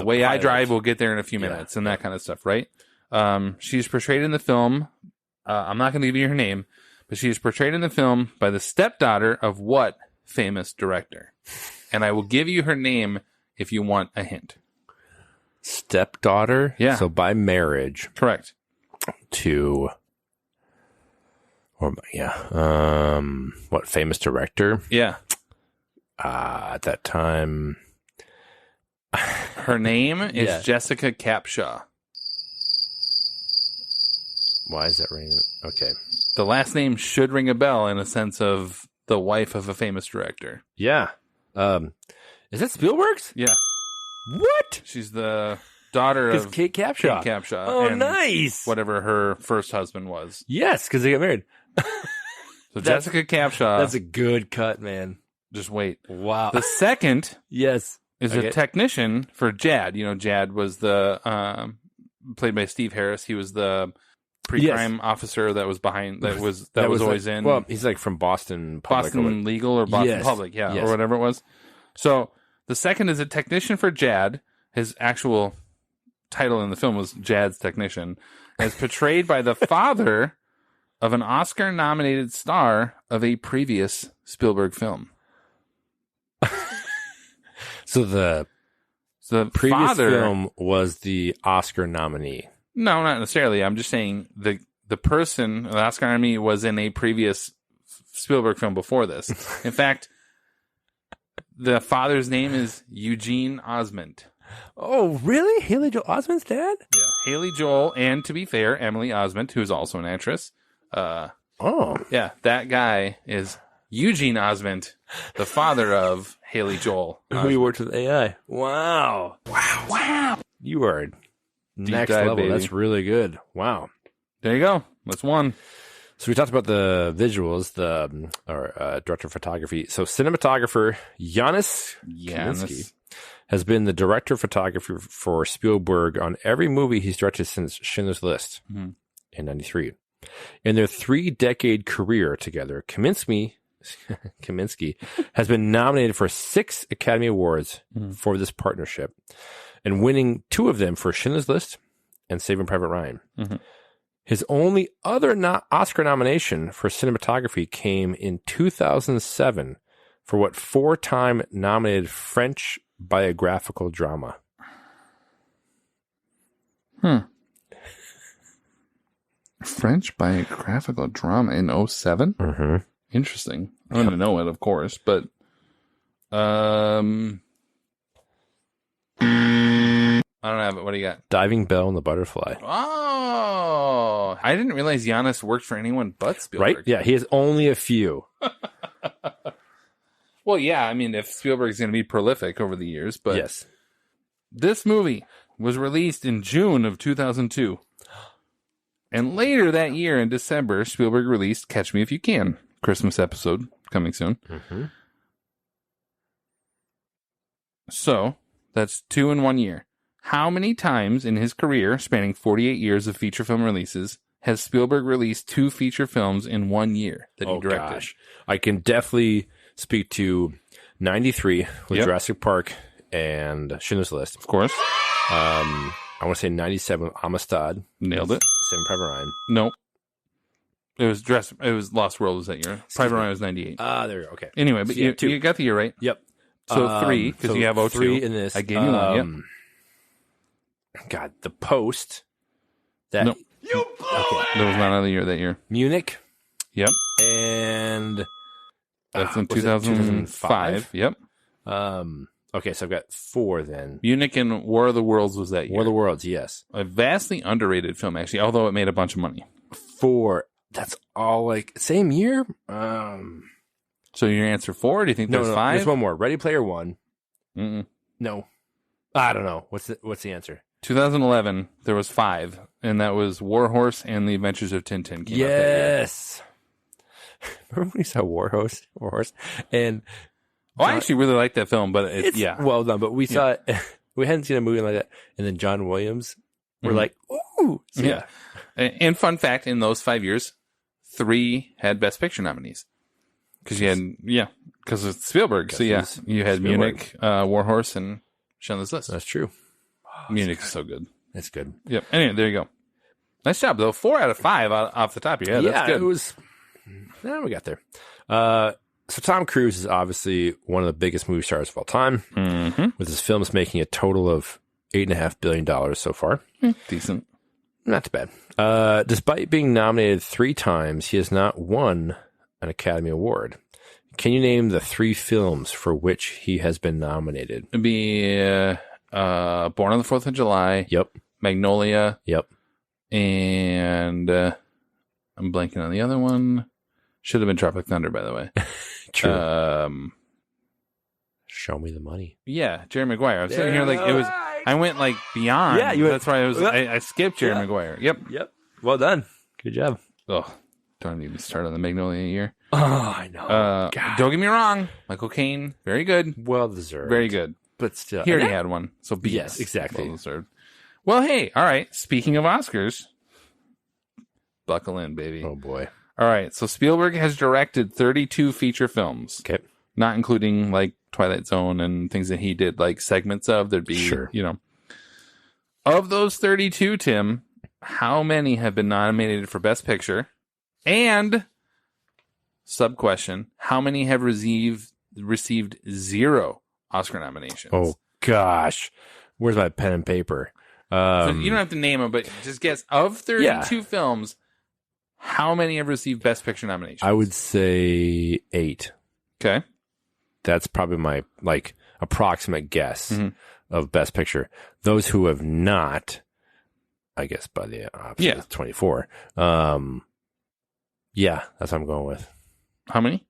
[SPEAKER 10] way I drive, we'll get there in a few minutes, and that kind of stuff, right? She's portrayed in the film. I'm not going to give you her name, but she is portrayed in the film by the stepdaughter of what famous director? And I will give you her name if you want a hint.
[SPEAKER 13] Stepdaughter?
[SPEAKER 10] Yeah.
[SPEAKER 13] So by marriage.
[SPEAKER 10] Correct.
[SPEAKER 13] To... what famous director?
[SPEAKER 10] Yeah.
[SPEAKER 13] At that time,
[SPEAKER 10] her name is Jessica Capshaw.
[SPEAKER 13] Why is that ringing? Okay.
[SPEAKER 10] The last name should ring a bell in a sense of the wife of a famous director.
[SPEAKER 13] Yeah. Is that Spielberg's?
[SPEAKER 10] Yeah.
[SPEAKER 13] What?
[SPEAKER 10] She's the daughter of
[SPEAKER 13] Kate Capshaw.
[SPEAKER 10] Kate Capshaw.
[SPEAKER 13] Oh,
[SPEAKER 10] and
[SPEAKER 13] nice.
[SPEAKER 10] Whatever her first husband was.
[SPEAKER 13] Yes, because they got married.
[SPEAKER 10] So Jessica Capshaw.
[SPEAKER 13] That's a good cut, man.
[SPEAKER 10] Just wait.
[SPEAKER 13] Wow.
[SPEAKER 10] The second
[SPEAKER 13] is
[SPEAKER 10] a technician for Jad. You know, Jad was the played by Steve Harris. He was the pre-crime officer that was behind that was always in.
[SPEAKER 13] Well, he's like from Boston Public.
[SPEAKER 10] Boston Legal or Boston Public, or whatever it was. So the second is a technician for Jad. His actual title in the film was Jad's Technician. As portrayed by the father of an Oscar-nominated star of a previous Spielberg film.
[SPEAKER 13] So the previous film was the Oscar nominee.
[SPEAKER 10] No, not necessarily. I'm just saying the person, the Oscar nominee, was in a previous Spielberg film before this. In fact, the father's name is Eugene Osment.
[SPEAKER 13] Oh, really? Haley Joel Osment's dad?
[SPEAKER 10] Yeah, Haley Joel, and to be fair, Emily Osment, who is also an actress. Yeah, that guy is Eugene Osment, the father of Haley Joel Osment.
[SPEAKER 13] Who worked with AI. Wow. You are next
[SPEAKER 10] dive,
[SPEAKER 13] level.
[SPEAKER 10] baby.
[SPEAKER 13] That's really good. Wow.
[SPEAKER 10] There you go. That's one.
[SPEAKER 13] So we talked about the visuals, director of photography. So cinematographer Janusz Kaminski has been the director of photography for Spielberg on every movie he's directed since Schindler's List in 93. In their 3-decade career together, Kaminski has been nominated for 6 Academy Awards for this partnership, and winning 2 of them for Schindler's List and Saving Private Ryan. His only other Oscar nomination for cinematography came in 2007 for what 4-time nominated French biographical drama.
[SPEAKER 10] French biographical drama in 07?
[SPEAKER 13] Mm-hmm.
[SPEAKER 10] Interesting. I don't know it, of course, but I don't have it. What do you got?
[SPEAKER 13] Diving Bell and the Butterfly.
[SPEAKER 10] Oh, I didn't realize Giannis worked for anyone but Spielberg.
[SPEAKER 13] Right? Yeah, he has only a few.
[SPEAKER 10] Well, yeah, I mean, if Spielberg's going to be prolific over the years, but
[SPEAKER 13] yes.
[SPEAKER 10] This movie was released in June of 2002. And later that year in December, Spielberg released Catch Me If You Can, Christmas episode coming soon. So that's 2 in 1 year. How many times in his career, spanning 48 years of feature film releases, has Spielberg released 2 feature films in 1 year that he directed?
[SPEAKER 13] Gosh. I can definitely speak to 93 with Jurassic Park and Schindler's List.
[SPEAKER 10] Of course.
[SPEAKER 13] I want to say 97 with Amistad.
[SPEAKER 10] Nailed it.
[SPEAKER 13] Saving Private Ryan.
[SPEAKER 10] No. It was Lost World was that year. Private Ryan was 98.
[SPEAKER 13] There we go. Okay.
[SPEAKER 10] Anyway, but
[SPEAKER 13] So,
[SPEAKER 10] you got the year right.
[SPEAKER 13] Yep.
[SPEAKER 10] So 3, because you have 02.
[SPEAKER 13] 3 in this.
[SPEAKER 10] I gave you 1. Yep.
[SPEAKER 13] God, The Post. That
[SPEAKER 10] nope. You blew it! There was not another year that year.
[SPEAKER 13] Munich.
[SPEAKER 10] Yep.
[SPEAKER 13] And
[SPEAKER 10] that's in 2005. Yep.
[SPEAKER 13] Okay, so I've got 4 then.
[SPEAKER 10] Munich and War of the Worlds was that year.
[SPEAKER 13] War of the Worlds, yes.
[SPEAKER 10] A vastly underrated film, actually, although it made a bunch of money.
[SPEAKER 13] 4. That's all like same year.
[SPEAKER 10] So your answer 4? Do you think there's 5?
[SPEAKER 13] There's one more. Ready Player One.
[SPEAKER 10] Mm-mm.
[SPEAKER 13] No, I don't know. What's the answer?
[SPEAKER 10] 2011. There was 5, and that was War Horse and The Adventures of Tintin. Came out that year.
[SPEAKER 13] Remember when we saw War Horse? And
[SPEAKER 10] I actually really like that film, but
[SPEAKER 13] it's well done. But we saw it. We hadn't seen a movie like that, and then John Williams. We're like, ooh, so
[SPEAKER 10] yeah. And fun fact: in those 5 years, 3 had Best Picture nominees. Because you had, because it's Spielberg. So you had
[SPEAKER 13] Spielberg.
[SPEAKER 10] Munich, War Horse, and Schindler's List.
[SPEAKER 13] That's true.
[SPEAKER 10] Munich is so good.
[SPEAKER 13] That's good.
[SPEAKER 10] Yep. Anyway, there you go. Nice job, though. 4 out of 5 off the top of your head. That's good.
[SPEAKER 13] It was. Yeah, we got there. So Tom Cruise is obviously one of the biggest movie stars of all time, with his films making a total of $8.5 billion so far.
[SPEAKER 10] Decent.
[SPEAKER 13] Not too bad. Despite being nominated 3 times, he has not won an Academy Award. Can you name the 3 films for which he has been nominated?
[SPEAKER 10] It'd be Born on the 4th of July.
[SPEAKER 13] Yep.
[SPEAKER 10] Magnolia.
[SPEAKER 13] Yep.
[SPEAKER 10] And I'm blanking on the other one. Should have been Tropic Thunder, by the way.
[SPEAKER 13] True. Show me the money.
[SPEAKER 10] Yeah, Jerry Maguire. I'm sitting here like it was. I went like beyond.
[SPEAKER 13] Yeah,
[SPEAKER 10] that's why I was. I skipped Jerry Maguire. Yep.
[SPEAKER 13] Well done. Good job.
[SPEAKER 10] Oh, don't even start on the Magnolia year.
[SPEAKER 13] Oh, I know.
[SPEAKER 10] Don't get me wrong. Michael Caine, very good.
[SPEAKER 13] Well deserved.
[SPEAKER 10] Very good.
[SPEAKER 13] But still,
[SPEAKER 10] he already had one. So B.
[SPEAKER 13] Yes, exactly.
[SPEAKER 10] Well deserved. Well, hey, all right. Speaking of Oscars, buckle in, baby.
[SPEAKER 13] Oh boy.
[SPEAKER 10] All right, so Spielberg has directed 32 feature films.
[SPEAKER 13] Okay.
[SPEAKER 10] Not including, like, Twilight Zone and things that he did, like, segments of. There'd be, Of those 32, Tim, how many have been nominated for Best Picture? And, sub-question, how many have received 0 Oscar nominations?
[SPEAKER 13] Oh, gosh. Where's my pen and paper?
[SPEAKER 10] So you don't have to name them, but just guess. Of 32 films... How many have received Best Picture nominations?
[SPEAKER 13] I would say 8.
[SPEAKER 10] Okay.
[SPEAKER 13] That's probably my, approximate guess of Best Picture. Those who have not, I guess by the opposite, is 24. That's what I'm going with.
[SPEAKER 10] How many?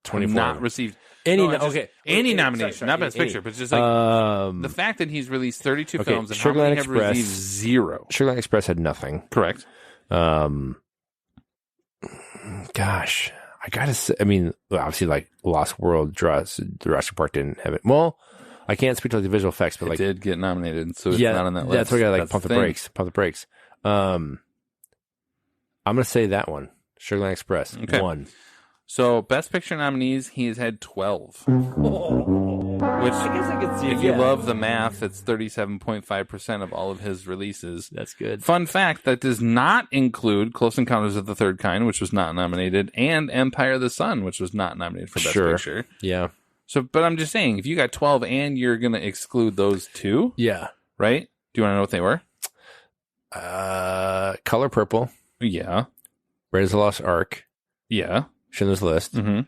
[SPEAKER 13] 24.
[SPEAKER 10] Not received
[SPEAKER 13] any
[SPEAKER 10] nomination,
[SPEAKER 13] sorry,
[SPEAKER 10] not Best Picture, but just like the fact that he's released 32 films and how many have received 0.
[SPEAKER 13] Sugarland Express had nothing.
[SPEAKER 10] Correct.
[SPEAKER 13] Gosh, I gotta say, I mean, obviously, like Lost World, Jurassic Park didn't have it. Well, I can't speak to the visual effects, but
[SPEAKER 10] it
[SPEAKER 13] like
[SPEAKER 10] did get nominated, so it's not on that list.
[SPEAKER 13] That's why I gotta pump the brakes. Pump the brakes. I'm gonna say that one, Sugarland Express.
[SPEAKER 10] Okay.
[SPEAKER 13] 1.
[SPEAKER 10] So, Best Picture nominees, he's had 12. Which,
[SPEAKER 13] I guess I could see
[SPEAKER 10] if you love the math, it's 37.5% of all of his releases.
[SPEAKER 13] That's good.
[SPEAKER 10] Fun fact, that does not include Close Encounters of the Third Kind, which was not nominated, and Empire of the Sun, which was not nominated for Best Picture.
[SPEAKER 13] Yeah.
[SPEAKER 10] So, but I'm just saying, if you got 12 and you're going to exclude those two,
[SPEAKER 13] Yeah.
[SPEAKER 10] right? Do you want to know what they were?
[SPEAKER 13] Color Purple.
[SPEAKER 10] Yeah.
[SPEAKER 13] Raiders of the Lost Ark.
[SPEAKER 10] Yeah.
[SPEAKER 13] Schindler's List.
[SPEAKER 10] Mm-hmm.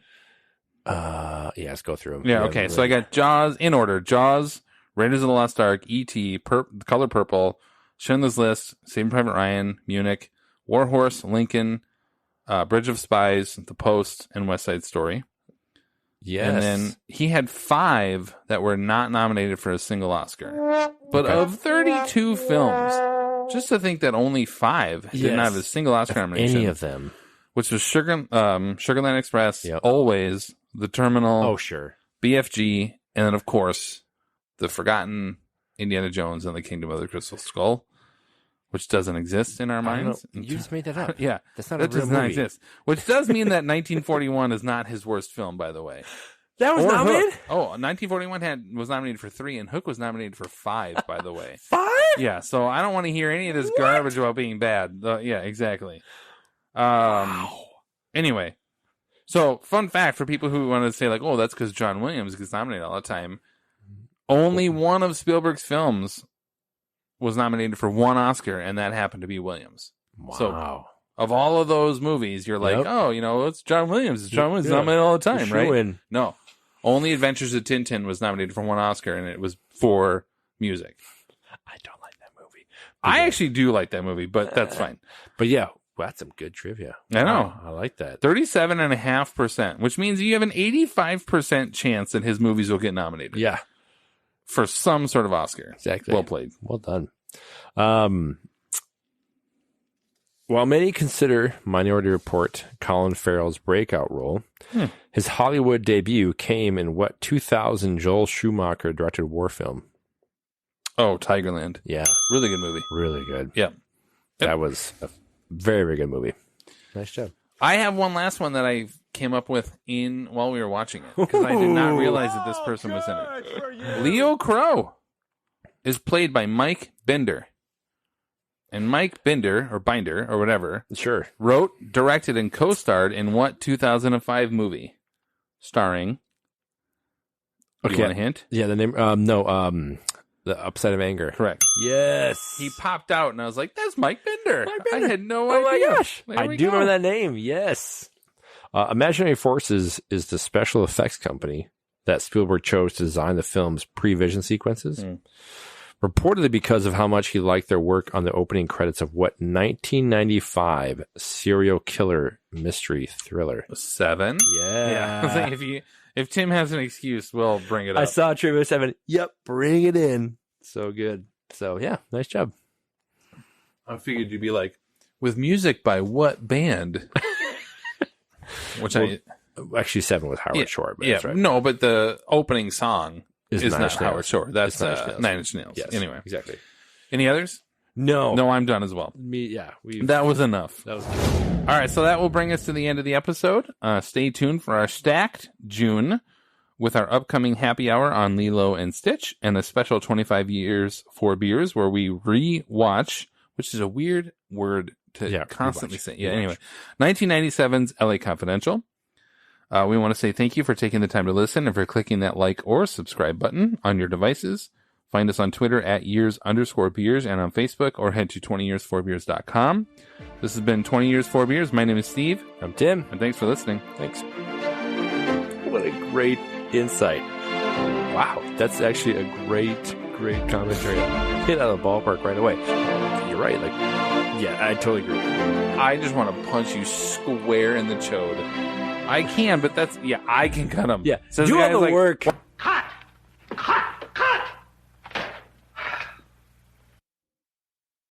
[SPEAKER 13] Yeah, let's go through them.
[SPEAKER 10] Yeah, okay. So I got Jaws in order. Jaws, Raiders of the Lost Ark, E.T., Color Purple, Schindler's List, Saving Private Ryan, Munich, War Horse, Lincoln, Bridge of Spies, The Post, and West Side Story.
[SPEAKER 13] Yes.
[SPEAKER 10] And then he had 5 that were not nominated for a single Oscar. But of 32 films, just to think that only 5 did not have a single Oscar nomination.
[SPEAKER 13] Any of them.
[SPEAKER 10] Which was Sugarland Express, Always, The Terminal,
[SPEAKER 13] Oh, sure.
[SPEAKER 10] BFG, and then, of course, the forgotten Indiana Jones and the Kingdom of the Crystal Skull, which doesn't exist in our minds.
[SPEAKER 13] You just made that up.
[SPEAKER 10] Yeah.
[SPEAKER 13] That's not
[SPEAKER 10] that
[SPEAKER 13] a real
[SPEAKER 10] does not
[SPEAKER 13] movie.
[SPEAKER 10] exist. Which does mean that 1941 is not his worst film, by the way.
[SPEAKER 13] That was
[SPEAKER 10] Or
[SPEAKER 13] nominated?
[SPEAKER 10] Hook. Oh, 1941 was nominated for 3, and Hook was nominated for 5, by the way.
[SPEAKER 13] 5?
[SPEAKER 10] Yeah, so I don't want to hear any of this garbage about being bad. Yeah, exactly. Anyway, so fun fact for people who want to say like, oh, that's because John Williams gets nominated all the time. Only one of Spielberg's films was nominated for 1 Oscar, and that happened to be Williams.
[SPEAKER 13] Wow.
[SPEAKER 10] So of all of those movies, you're like, oh, you know, it's John Williams. It's John Williams nominated all the time, right?
[SPEAKER 13] Win.
[SPEAKER 10] No. Only Adventures of Tintin was nominated for 1 Oscar, and it was for music.
[SPEAKER 13] I don't like that movie.
[SPEAKER 10] I actually do like that movie, but that's fine.
[SPEAKER 13] But yeah, well, that's some good trivia.
[SPEAKER 10] I know.
[SPEAKER 13] Wow, I like that.
[SPEAKER 10] 37.5%, which means you have an 85% chance that his movies will get nominated.
[SPEAKER 13] Yeah.
[SPEAKER 10] For some sort of Oscar.
[SPEAKER 13] Exactly.
[SPEAKER 10] Well played.
[SPEAKER 13] Well done. While many consider Minority Report Colin Farrell's breakout role, his Hollywood debut came in what 2000 Joel Schumacher directed war film.
[SPEAKER 10] Oh, Tigerland.
[SPEAKER 13] Yeah.
[SPEAKER 10] Really good movie.
[SPEAKER 13] Really good.
[SPEAKER 10] Yeah.
[SPEAKER 13] That was a very, very good movie. Nice job.
[SPEAKER 10] I have one last one that I came up with while we were watching it, because I did not realize that this person was in it. Leo Crow is played by Mike Binder. And Mike Binder, or Binder, or whatever,
[SPEAKER 13] sure,
[SPEAKER 10] wrote, directed, and co-starred in what 2005 movie? Starring... Do you want a hint?
[SPEAKER 13] Yeah, the name... The Upside of Anger.
[SPEAKER 10] Correct.
[SPEAKER 13] Yes.
[SPEAKER 10] He popped out, and I was like, that's Mike Binder. I had no
[SPEAKER 13] Oh
[SPEAKER 10] idea.
[SPEAKER 13] my gosh.
[SPEAKER 10] There
[SPEAKER 13] I
[SPEAKER 10] we
[SPEAKER 13] do
[SPEAKER 10] go.
[SPEAKER 13] remember that name. Yes. Imaginary Forces is the special effects company that Spielberg chose to design the film's pre-vision sequences. Reportedly because of how much he liked their work on the opening credits of what 1995 serial killer mystery thriller.
[SPEAKER 10] 7?
[SPEAKER 13] Yeah.
[SPEAKER 10] I was like, if Tim has an excuse, we'll bring it up.
[SPEAKER 13] I saw Trivia 7. Yep, bring it in. So good. So yeah, nice job.
[SPEAKER 10] I figured you'd be like, with music by what band?
[SPEAKER 13] Actually 7 was Howard Shore. But
[SPEAKER 10] yeah,
[SPEAKER 13] that's right.
[SPEAKER 10] no, but the opening song is
[SPEAKER 13] Nine
[SPEAKER 10] not
[SPEAKER 13] Inch Nails.
[SPEAKER 10] Howard Shore. That's
[SPEAKER 13] It's
[SPEAKER 10] Nine Inch Nails.
[SPEAKER 13] Yes,
[SPEAKER 10] Anyway,
[SPEAKER 13] exactly.
[SPEAKER 10] Any others?
[SPEAKER 13] No.
[SPEAKER 10] No, I'm done as well.
[SPEAKER 13] That
[SPEAKER 10] was enough.
[SPEAKER 13] That was
[SPEAKER 10] All right, so that will bring us to the end of the episode. Stay tuned for our stacked June with our upcoming happy hour on Lilo and Stitch and a special 25 years for beers where we re-watch, which is a weird word to constantly say. Yeah, anyway, 1997's LA Confidential. We want to say thank you for taking the time to listen and for clicking that like or subscribe button on your devices. Find us on Twitter at years_beers and on Facebook, or head to 20years4beers.com. This has been 20 Years 4 Beers. My name is Steve.
[SPEAKER 13] I'm Tim.
[SPEAKER 10] And thanks for listening.
[SPEAKER 13] Thanks. What a great insight. Wow. That's actually a great commentary. Hit out of the ballpark right away. You're right. Yeah, I totally agree.
[SPEAKER 10] I just want to punch you square in the chode. I can, but I can cut him.
[SPEAKER 13] Yeah.
[SPEAKER 10] So
[SPEAKER 13] Do all the work.